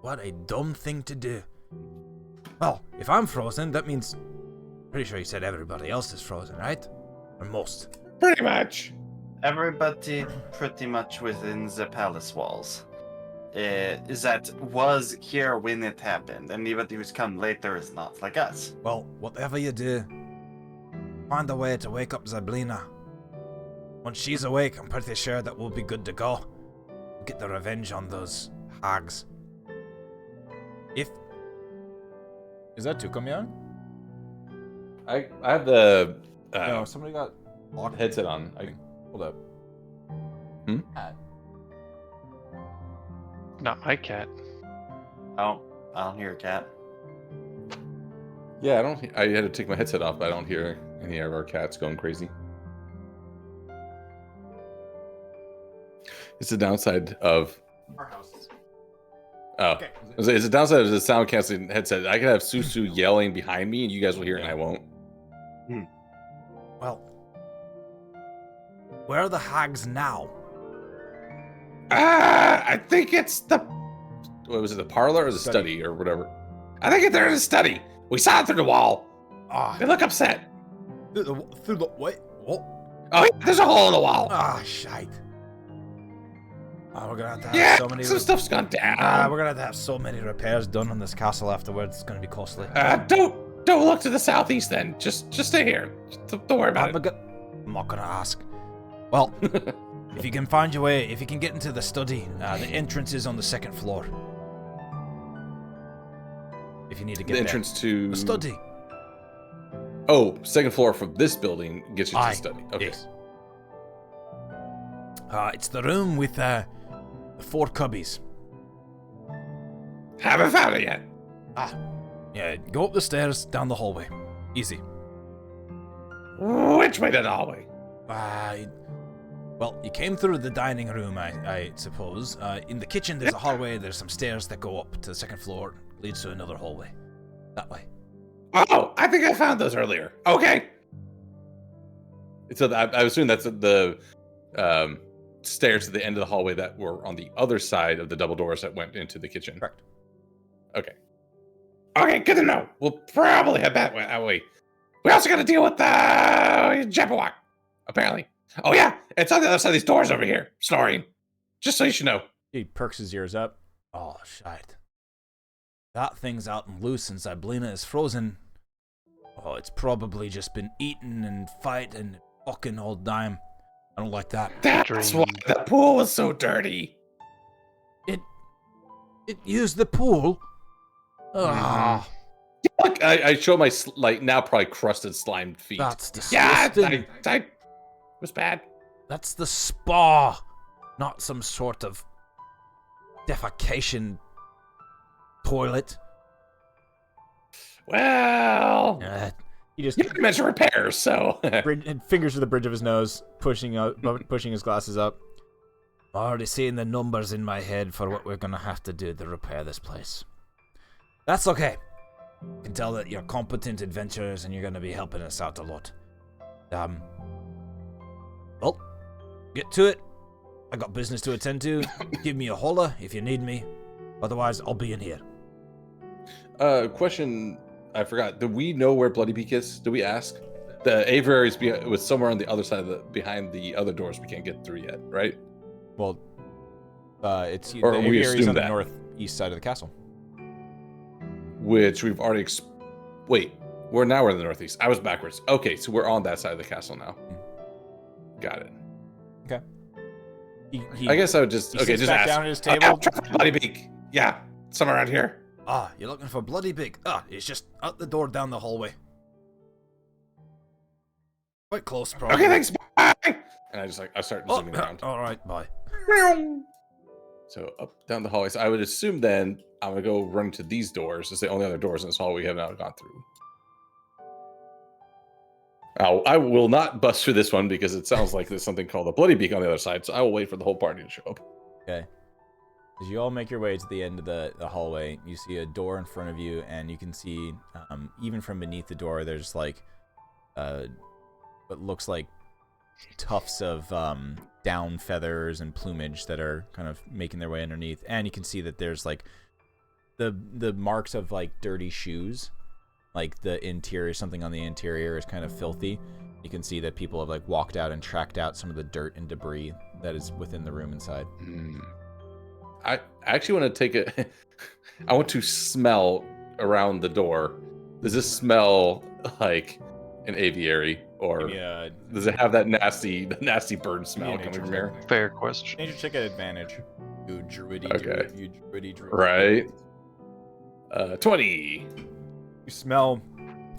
what a dumb thing to do. Well, if I'm frozen, that means... Pretty sure you said everybody else is frozen, right? Or most. Pretty much. Everybody pretty much within the palace walls. That was here when it happened, and anybody who's come later is not like us. Well, whatever you do, find a way to wake up Zablina. Once she's awake, I'm pretty sure that we'll be good to go. Get the revenge on those hags. If... Is that Tukamyan? I have the No, somebody got locked. headset on. Hold up. Hmm? Not my cat. I don't hear a cat. Yeah, I don't. I had to take my headset off, but I don't hear any of our cats going crazy. It's the downside of Our houses. Oh, Okay. it's the downside of the sound canceling headset. I can have Susu yelling behind me, and you guys will hear it, and I won't. Well, where are the hags now? I think it's the what was it, the parlor or the study or whatever. I think they're in the study. We saw it through the wall. They look upset. Through the what? What? Oh, yeah, there's a hole in the wall. Ah, shite. We're gonna have to have so many. Some stuff's gone down. We're gonna have to have so many repairs done on this castle afterwards. It's gonna be costly. Don't look to the southeast then. Just stay here. Don't worry about it. I'm not gonna ask. Well, if you can find your way, if you can get into the study, the entrance is on the second floor. If you need to get the entrance to the study. Oh, second floor from this building gets you to the study. Okay. Yes. It's the room with the 4 cubbies. Haven't found it yet. Yeah, go up the stairs, down the hallway. Easy. Which way to the hallway? Well, you came through the dining room, I suppose. In the kitchen, there's a hallway. There's some stairs that go up to the second floor. Leads to another hallway. That way. Oh, I think I found those earlier. Okay. So I assume that's the stairs to the end of the hallway that were on the other side of the double doors that went into the kitchen. Correct. Okay. Okay, good to know. We'll probably head that way. We also got to deal with the Jabberwock, apparently. Oh yeah, it's on the other side of these doors over here, snoring. Just so you should know. He perks his ears up. Oh, shite. That thing's out and loose since Iblina is frozen. Oh, it's probably just been eating and fighting fucking all time. I don't like that. That's why the pool was so dirty. It used the pool? Look, I show my now probably crusted slimed feet. That's disgusting. Yeah, it was bad. That's the spa, not some sort of defecation toilet. Well, he just mentioned repairs, so fingers to the bridge of his nose, pushing his glasses up. I'm already seeing the numbers in my head for what we're gonna have to do to repair this place. That's okay. I can tell that you're competent adventurers and you're gonna be helping us out a lot. Well, get to it. I got business to attend to. Give me a holler if you need me. Otherwise, I'll be in here. Question I forgot. Do we know where Bloodybeak is? Did we ask? The aviary was somewhere on the other side of behind the other doors we can't get through yet, right? Well, it's or the we aviary's on assume the that. northeast side of the castle. Which we've already. Wait, we're in the northeast. I was backwards. Okay, so we're on that side of the castle now. Got it. Okay. I guess I would just sits just back ask. down at his table. Bloodybeak. Yeah, somewhere around here. You're looking for Bloodybeak. It's just out the door down the hallway. Quite close, probably. Okay, thanks. Bye. And I start zooming around. All right, bye. So up down the hallway. So I would assume then I'm gonna go run to these doors. It's the only other doors in this hall we have not gone through. I will not bust through this one because it sounds like there's something called a Bloodybeak on the other side. So I will wait for the whole party to show up. Okay. As you all make your way to the end of the hallway, you see a door in front of you, and you can see, even from beneath the door, there's like what looks like tufts of down feathers and plumage that are kind of making their way underneath. And you can see that there's like the marks of like dirty shoes. Like the interior, something on the interior is kind of filthy. You can see that people have like walked out and tracked out some of the dirt and debris that is within the room inside. I actually want to take I want to smell around the door. Does this smell like an aviary, or does it have that nasty bird smell coming from here? Fair question. Nature check at advantage. You druidy, Okay. you druidy. Right. 20. You smell,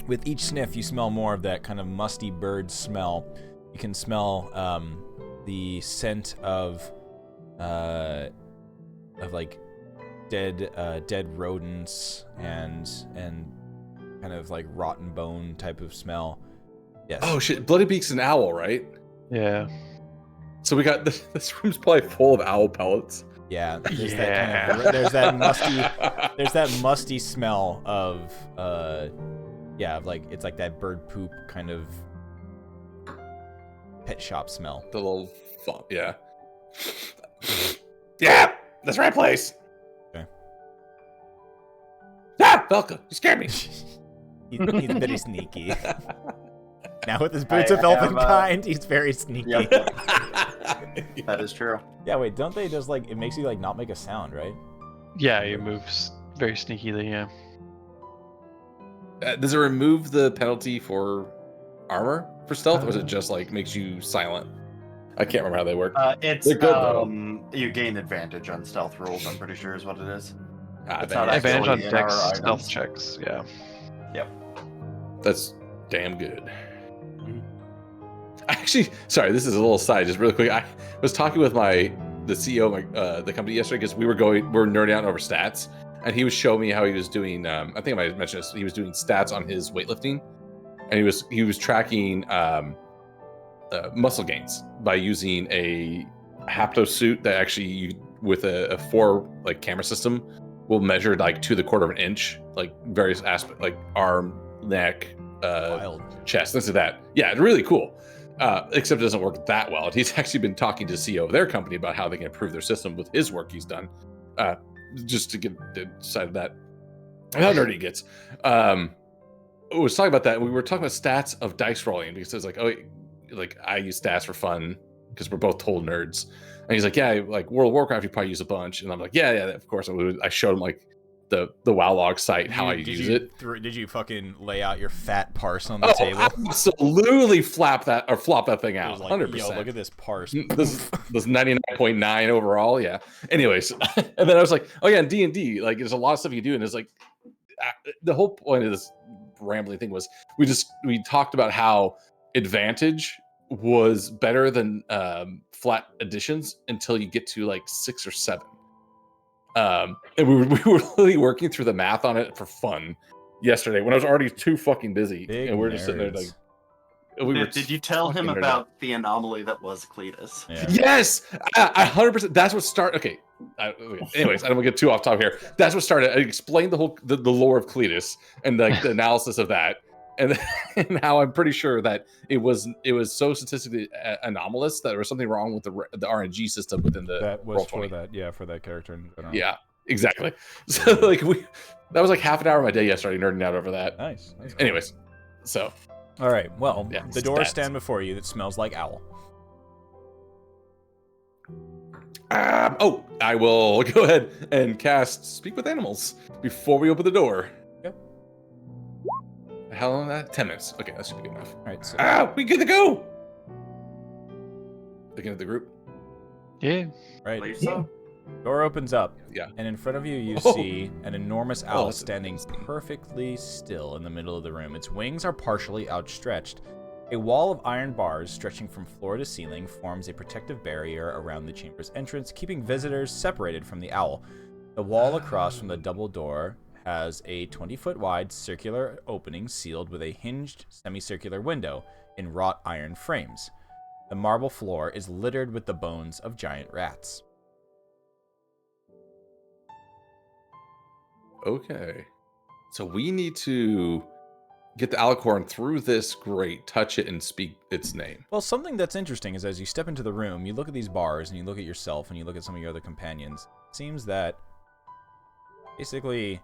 with each sniff, you smell more of that kind of musty bird smell. You can smell the scent of like dead rodents and kind of like rotten bone type of smell. Yes. Oh shit, Bloodybeak's an owl, right? Yeah. So we got this room's probably full of owl pellets. Yeah. There's that musty smell of like it's like that bird poop kind of pet shop smell. The little yeah. Yeah, that's the right place. Okay. Ah, Velka, you scared me. He's very sneaky. Now with his boots of elvenkind, he's very sneaky. Yep. That is true. Yeah, wait, don't they just like, it makes you like not make a sound, right? Yeah, he moves very sneakily, yeah. Does it remove the penalty for armor for stealth, or is it just like makes you silent? I can't remember how they work. It's They're good, though. you gain advantage on stealth rolls. I'm pretty sure is what it is. It's not Advantage on actually in dex our stealth items. checks, yeah. That's damn good. Actually, sorry, this is a little side, just really quick. I was talking with the CEO of the company yesterday because we're nerding out over stats, and he was showing me how he was doing. I think I might have mentioned this. He was doing stats on his weightlifting, and he was tracking muscle gains by using a hapto suit that actually with a 4 like camera system will measure like to the quarter of an inch, like various aspects, like arm, neck, chest, things like that. Yeah, it's really cool. Except it doesn't work that well. He's actually been talking to the CEO of their company about how they can improve their system with his work he's done. Just to get the side of that. How nerdy it gets. I was talking about that, and we were talking about stats of dice rolling because it's like, oh, like I use stats for fun because we're both total nerds. And he's like, yeah, like World of Warcraft, you probably use a bunch. And I'm like, yeah, of course I would. I showed him like the WoW site, how I use it. Did you fucking lay out your fat parse on the table? Absolutely flop that thing out. Like, 100%. yo, look at this parse. This 99.9 overall, yeah. Anyways, and then I was like, oh yeah, in D&D, like there's a lot of stuff you can do, and it's like the whole point of this rambling thing was we talked about how advantage was better than flat additions until you get to like 6 or 7. And we were really working through the math on it for fun yesterday when I was already too fucking busy. And we were just sitting there like, Did you tell him about the anomaly that was Cletus? Yeah. Yes, 100%. That's what started. Okay. Anyways, I don't want to get too off topic here. That's what started. I explained the lore of Cletus and like the analysis of that, and how I'm pretty sure that it was so statistically anomalous that there was something wrong with the RNG system within the that was for Roll20. that, yeah, for that character in general. Yeah, exactly. So like that was like half an hour of my day yesterday nerding out over that. Nice. Cool. Anyways, so all right. Well, yeah, the doors stats. stand before you that smells like owl. I will go ahead and cast Speak with Animals before we open the door. Yep. How long is that? 10 minutes. Okay, that should be good enough. All right. So, We good to go. Looking at the group. Yeah. right. Believe so. Door opens up. Yeah. And in front of you, you Oh. see an enormous owl that's standing perfectly still in the middle of the room. Its wings are partially outstretched. A wall of iron bars stretching from floor to ceiling forms a protective barrier around the chamber's entrance, keeping visitors separated from the owl. The wall across from the double door has a 20-foot wide circular opening sealed with a hinged semicircular window in wrought iron frames. The marble floor is littered with the bones of giant rats. Okay. So we need to get the alicorn through this grate, touch it, and speak its name. Well, something that's interesting is as you step into the room, you look at these bars and you look at yourself and you look at some of your other companions. It seems that basically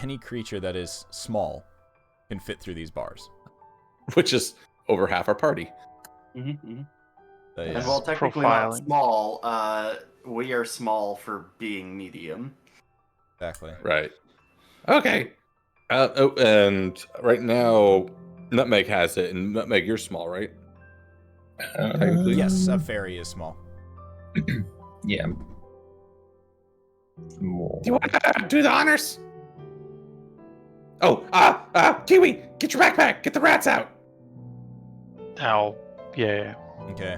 any creature that is small can fit through these bars. Which is over half our party. Mm-hmm. That And is- while technically not profiling. small, we are small for being medium. exactly. Right. Okay. And right now, Nutmeg has it, and Nutmeg, you're small, right? Technically. Yes, a fairy is small. Yeah. More. Do you want to do the honors? Oh, Kiwi, get your backpack. Get the rats out. Ow. Yeah. Okay.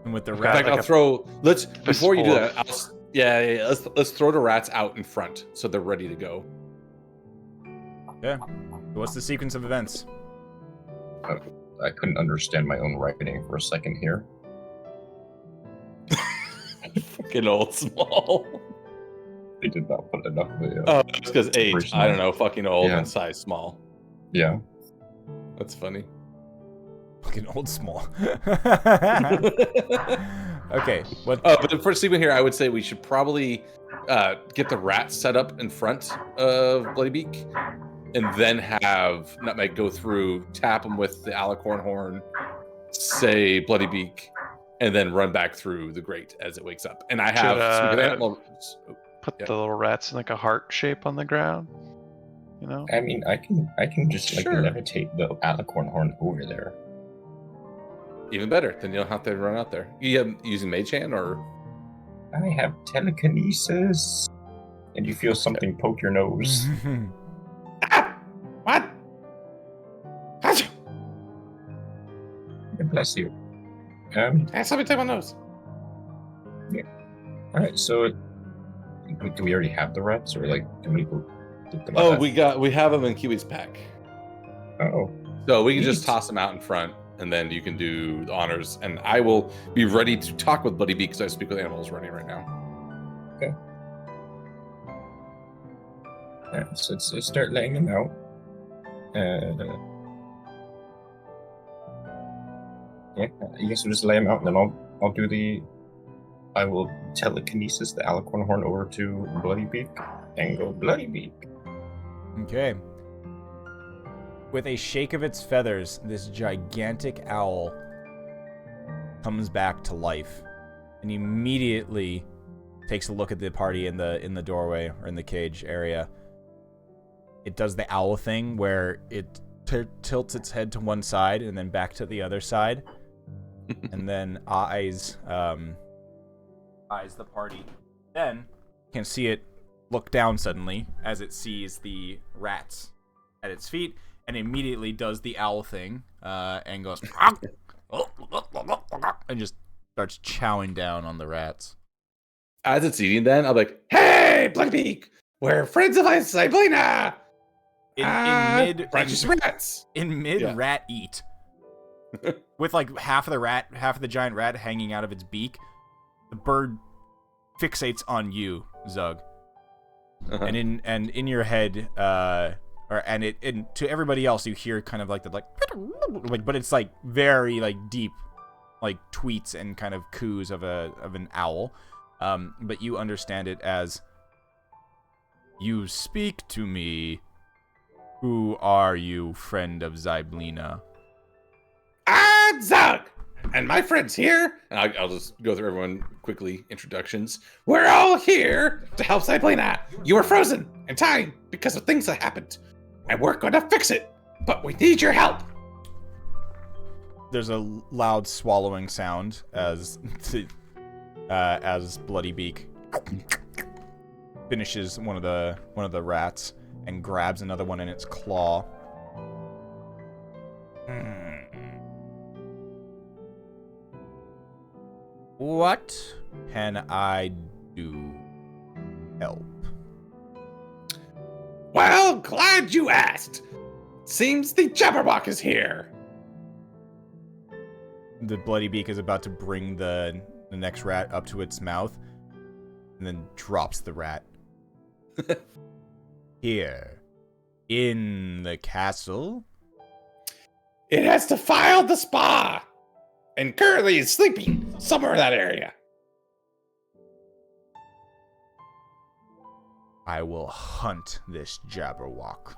And with the In rat, fact, like I'll a throw. Before you do fistful that, Yeah. Let's throw the rats out in front so they're ready to go. Yeah. What's the sequence of events? I couldn't understand my own writing for a second here. Fucking old small. They did not put enough of the. Oh, it's because age. Person. I don't know. Fucking old Yeah. and size small. Yeah. That's funny. Fucking old small. Okay. What? But the first sequence here, I would say we should probably get the rats set up in front of Bloodybeak, and then have Nutmeg go through, tap him with the alicorn horn, say Bloodybeak, and then run back through the grate as it wakes up. And I have put the little rats in like a heart shape on the ground. You know. I mean, I can just like Sure. levitate the alicorn horn over there. Even better. Then you don't have to run out there. You have using Mage Hand or? I have telekinesis, and you feel something poke your nose. What? Bless you. Somebody take my nose. All right. So, do we already have the rats, or like, do we go? Oh, we have them in Kiwi's pack. Oh. So we can just Neat. toss them out in front, and then you can do the honors. And I will be ready to talk with Bloodybeak because I speak with animals running right now. Okay. Alright, so let's start laying them out. Yeah, I guess we'll just lay them out, and then I'll do the. I will telekinesis the alicorn horn over to Bloodybeak and go Bloodybeak. Okay. With a shake of its feathers, this gigantic owl comes back to life and immediately takes a look at the party in the doorway or in the cage area. It does the owl thing where it tilts its head to one side and then back to the other side, and then eyes the party. Then you can see it look down suddenly as it sees the rats at its feet, and immediately does the owl thing and goes and just starts chowing down on the rats. As it's eating, then I'm like, "Hey, Bloodybeak, we're friends of Sablina." Righteous rats. In mid rat eat, with like half of the giant rat hanging out of its beak, the bird fixates on you, Zug. Uh-huh. And in your head, and to everybody else, you hear kind of like the like, but it's like very like deep, like tweets and kind of coos of an owl, but you understand it as, "You speak to me. Who are you, friend of Zyblina?" I'm Zug, and my friends here. And I'll just go through everyone quickly. Introductions. We're all here to help Sablina. You were frozen in time because of things that happened, and we're going to fix it. But we need your help. There's a loud swallowing sound as Bloodybeak finishes one of the rats and grabs another one in its claw. What can I do? Help. Well, glad you asked. Seems the Jabberwock is here. The Bloodybeak is about to bring the next rat up to its mouth, and then drops the rat. Here, in the castle. It has defiled the spa, and currently is sleeping somewhere in that area. I will hunt this Jabberwock.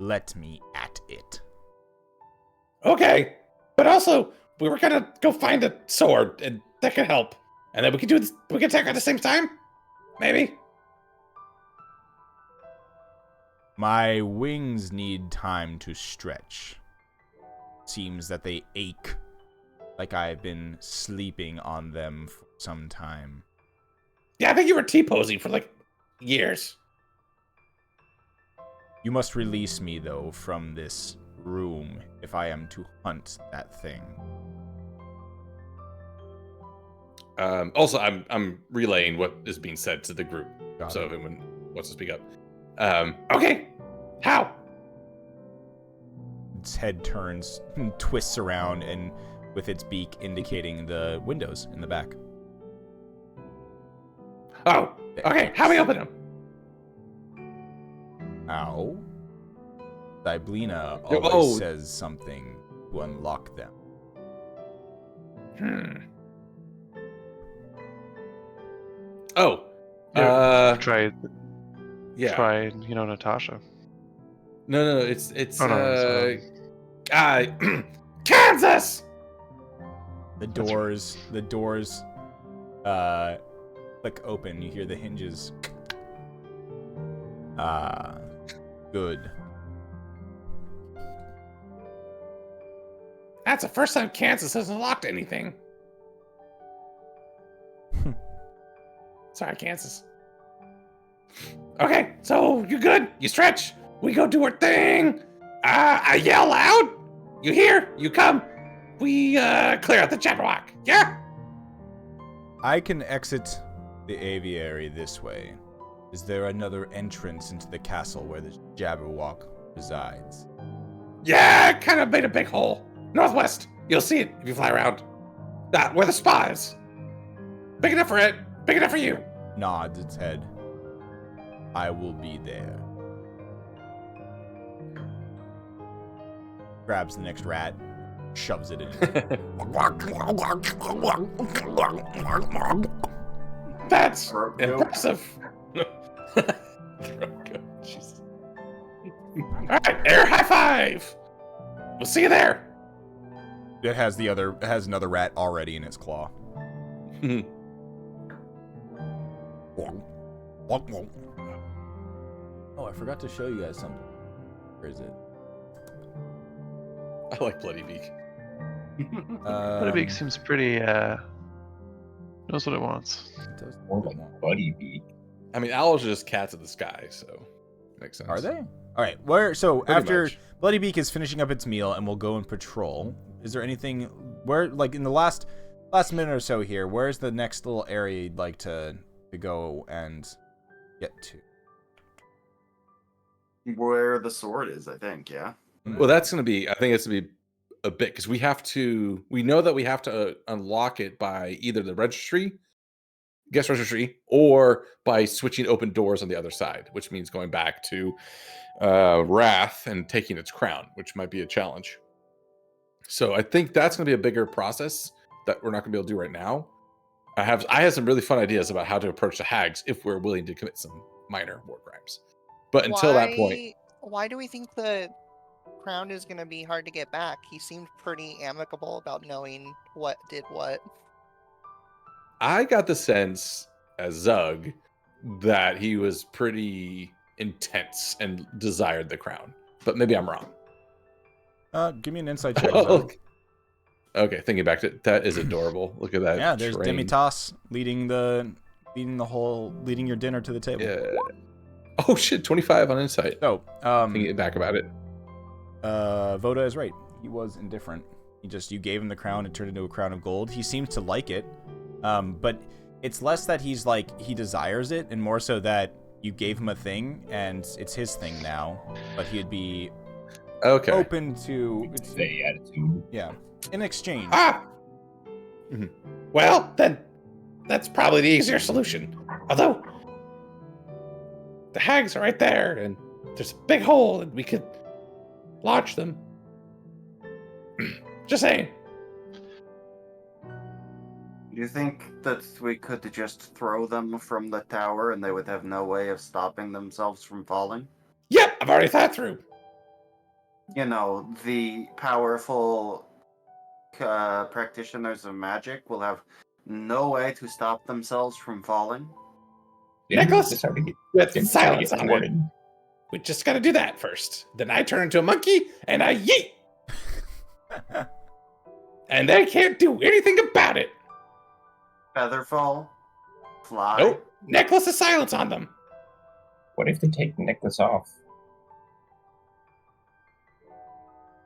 Let me at it. Okay, but also we were gonna go find a sword, and that could help, and then we could do this. We could attack at the same time, maybe. My wings need time to stretch. Seems that they ache, like I've been sleeping on them for some time. Yeah, I think you were T-posing for like years. You must release me, though, from this room if I am to hunt that thing. Also, I'm relaying what is being said to the group, Got so it. if anyone wants to speak up. Okay, how? Its head turns, twists around, and with its beak indicating the windows in the back. Oh, okay. How we open them? Ow. Diblina Oh. always says something to unlock them. Oh. Try, Yeah. try, Natasha. No, it's Oh, no, Kansas. The doors click open. You hear the hinges. Good. That's the first time Kansas has unlocked anything. Sorry, Kansas. Okay, so you good? You stretch? We go do our thing. I yell loud. You hear? You come. We clear out the Jabberwock. Yeah. I can exit the aviary this way. Is there another entrance into the castle where the Jabberwock resides? Yeah, kind of made a big hole. Northwest. You'll see it if you fly around. That where the spa is. Big enough for it. Big enough for you. Nods its head. I will be there. Grabs the next rat, shoves it in. That's Throat goat. impressive. Jesus. All right, air high five. We'll see you there. It has another rat already in its claw. Oh, I forgot to show you guys something. Where is it? I like Bloodybeak. Bloodybeak seems pretty, knows what it wants. It does More look like more. Bloodybeak. I mean, owls are just cats in the sky, so makes sense. Are they? All right. So Pretty after much. Bloodybeak is finishing up its meal and we'll go and patrol. Is there anything where, like in the last minute or so here, where's the next little area you'd like to go and get to? Where the sword is, I think, yeah. Well, that's gonna be. I think it's gonna be a bit because we know that we have to unlock it by either the guest registry, or by switching open doors on the other side, which means going back to Wrath and taking its crown, which might be a challenge. So I think that's going to be a bigger process that we're not going to be able to do right now. I have some really fun ideas about how to approach the hags if we're willing to commit some minor war crimes. But until that point, Why do we think the crown is going to be hard to get back? He seemed pretty amicable about knowing what did what. I got the sense as Zug that he was pretty intense and desired the crown. But maybe I'm wrong. Give me an insight check. Okay, thinking back to it, that is adorable. Look at that. Yeah, there's train. Demitas leading your dinner to the table. Yeah. Oh shit, 25 on insight. So, Thinking back about it. Voda is right. He was indifferent. You gave him the crown. It turned into a crown of gold. He seems to like it. But it's less that he desires it, and more so that you gave him a thing, and it's his thing now. But he'd be open to The attitude. yeah, in exchange. Mm-hmm. Well, then that's probably the easier solution. Although the hags are right there, and there's a big hole, and we could launch them. Just saying. Do you think that we could just throw them from the tower and they would have no way of stopping themselves from falling? Yep, I've already thought through. You know, the powerful practitioners of magic will have no way to stop themselves from falling. Nicholas, It's hard to get, with it's hard to silence get on it. thwarted. We just gotta do that first. Then I turn into a monkey and I yeet. And they can't do anything about it. Featherfall? Fly? Nope. Necklace of silence on them. What if they take the necklace off?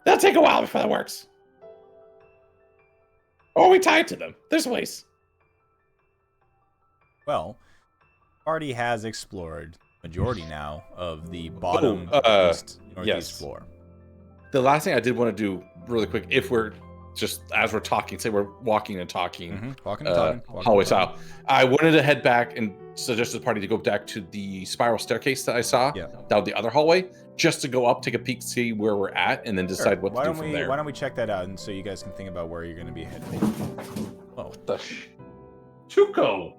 That'll take a while before that works. Or we tie it to them. There's ways. Well, party has explored majority now of the bottom northeast floor. The last thing I did want to do really quick, if we're just as we're talking, say we're walking and talking, hallway style, I wanted to head back and suggest to the party to go back to the spiral staircase that I saw down the other hallway, just to go up, take a peek, see where we're at, and then decide what to do from there. Why don't we check that out, and so you guys can think about where you're going to be heading. Oh, Chuko.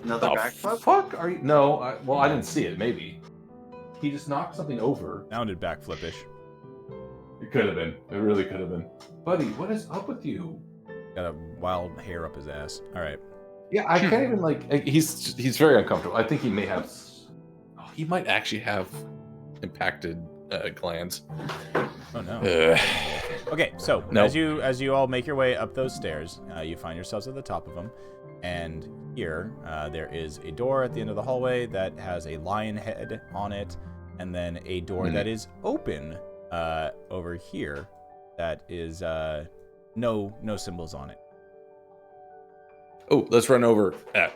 Another backflip? Fuck are you? No, well, I didn't see it. Maybe he just knocked something over. Sounded backflip-ish. It could have been. It really could have been. Buddy, what is up with you? Got a wild hair up his ass. All right. Yeah, I can't even he's very uncomfortable. I think he may have. Oh, he might actually have impacted glands. Oh no. Okay, so as you all make your way up those stairs, you find yourselves at the top of them, and here there is a door at the end of the hallway that has a lion head on it, and then a door that is open over here that is no symbols on it. Oh, let's run over at.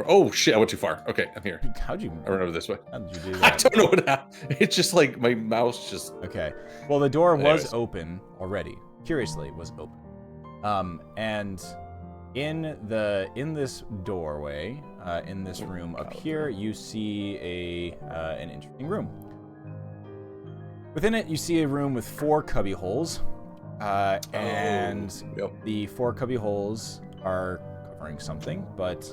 Oh shit! I went too far. Okay, I'm here. How'd you? I run over this way. How did you do that? I don't know what happened. It's just like my mouse just. Okay. Well, the door was open already. Curiously, it was open. And in this doorway, in this room up here, you see an interesting room. Within it, you see a room with 4 cubby holes, and the 4 cubby holes are covering something, but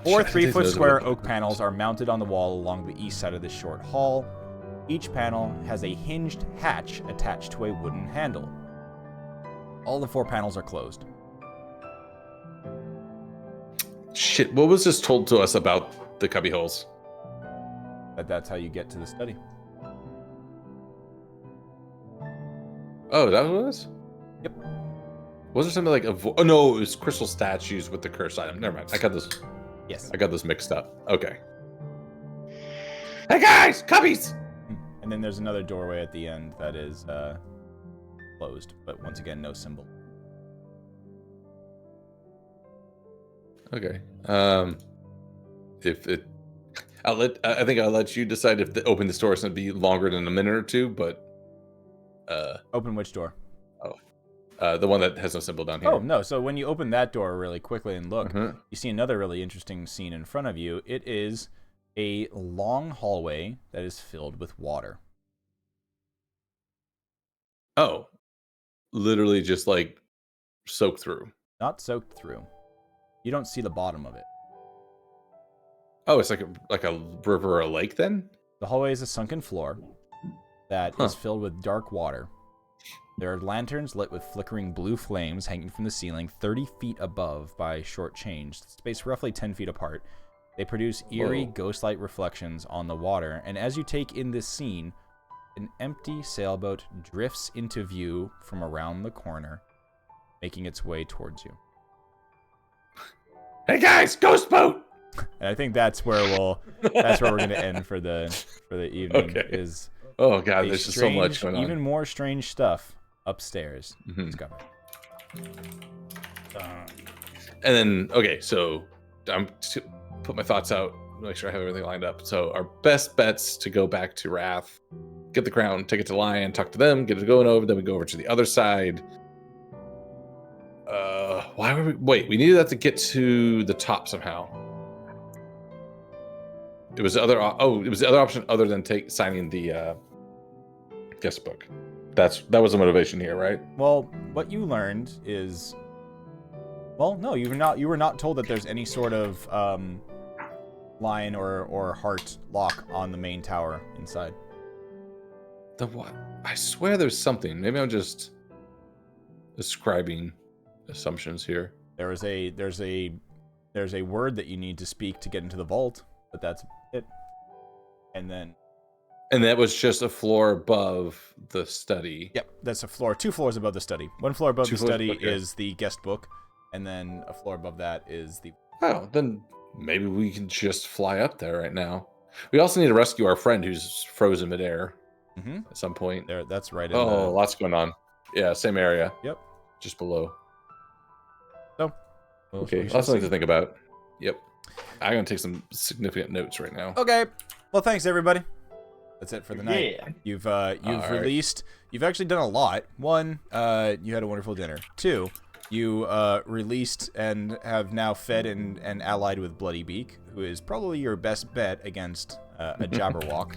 4 3-foot square oak panels are mounted on the wall along the east side of this short hall. Each panel has a hinged hatch attached to a wooden handle. All the 4 panels are closed. Shit, what was this told to us about the cubby holes? That's how you get to the study. Oh, that was? Yep. Was there something like oh no, it was crystal statues with the curse item. Never mind. I got this. Yes. I got this mixed up. Okay. Hey guys, cubbies! And then there's another doorway at the end that is closed, but once again, no symbol. Okay. I think I'll let you decide if open this door is going to be longer than a minute or two, but open which door? The one that has no symbol down here. Oh no! So when you open that door really quickly and look, you see another really interesting scene in front of you. It is a long hallway that is filled with water. Oh, literally just like soaked through. Not soaked through. You don't see the bottom of it. Oh, it's like a river or a lake then? The hallway is a sunken floor that is filled with dark water. There are lanterns lit with flickering blue flames hanging from the ceiling 30 feet above by short change, spaced roughly 10 feet apart. They produce eerie, ghost-like reflections on the water, and as you take in this scene, an empty sailboat drifts into view from around the corner, making its way towards you. Hey guys, ghost boat! And I think that's where we're going to end for the evening. Okay. Is oh god, there's just so much going on. Even more strange stuff upstairs. Discover. And then so I'm to put my thoughts out, make sure I have everything lined up. So our best bets to go back to Wrath, get the crown, take it to Lion, talk to them, get it going over, then we go over to the other side. Why were we? Wait, we needed that to get to the top somehow. It was the other. It was the other option other than signing the guest book. That was the motivation here, right? Well, what you learned is, well, no, you were not told that there's any sort of lion or heart lock on the main tower inside. The what? I swear there's something. Maybe I'm just ascribing assumptions here. There's a word that you need to speak to get into the vault, but that's it. And that was just a floor above the study. Yep, that's a floor, 2 floors above the study. 1 floor above the study is the guest book, and then a floor above that is the. Oh, then maybe we can just fly up there right now. We also need to rescue our friend who's frozen midair at some point. There, that's right. Lots going on. Yeah, same area. Yep. Just below. Well, Okay, we shall that's something see. to think about. Yep. I'm gonna take some significant notes right now. Okay. Well, thanks everybody. That's it for the night. Yeah. You've right. released. You've actually done a lot. One, you had a wonderful dinner. Two, you released and have now fed and allied with Bloodybeak, who is probably your best bet against a Jabberwock.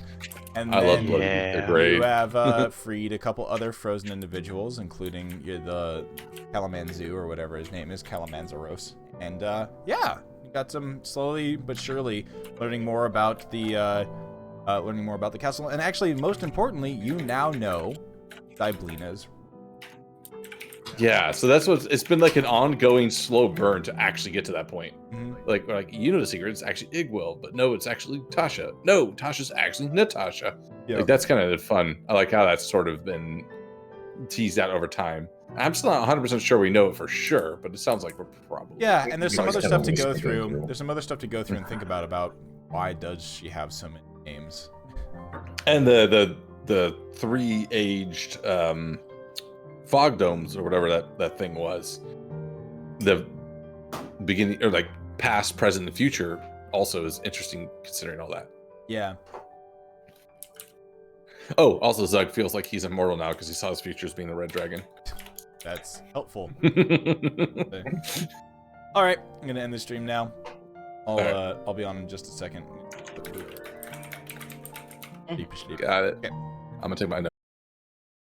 And I love then Bloody Beak. Yeah. They're great. you have freed a couple other frozen individuals, including the Calamanzu or whatever his name is, Calamanzaros. And yeah, you got some slowly but surely learning more about the castle. And actually, most importantly, you now know Dyblina's. Yeah, so that's what it's been like, an ongoing slow burn to actually get to that point. Mhm. Like you know the secret, it's actually Igwell, but no, it's actually Tasha. No, Tasha's actually Natasha. Yeah. Like that's kind of fun. I like how that's sort of been teased out over time. I'm still not 100% sure we know it for sure, but it sounds like we're probably. Yeah, and there's some Nice other to stuff to always go go through. through. There's some other stuff to go through and think about why does she have so many names. And the 3 aged fog domes or whatever that thing was. The beginning or like past, present, and future also is interesting considering all that. Yeah. Oh, also Zug feels like he's immortal now because he saw his future as being the red dragon. That's helpful. All right, I'm gonna end the stream now. I'll be on in just a second. Got it. Okay. I'm gonna take my notes.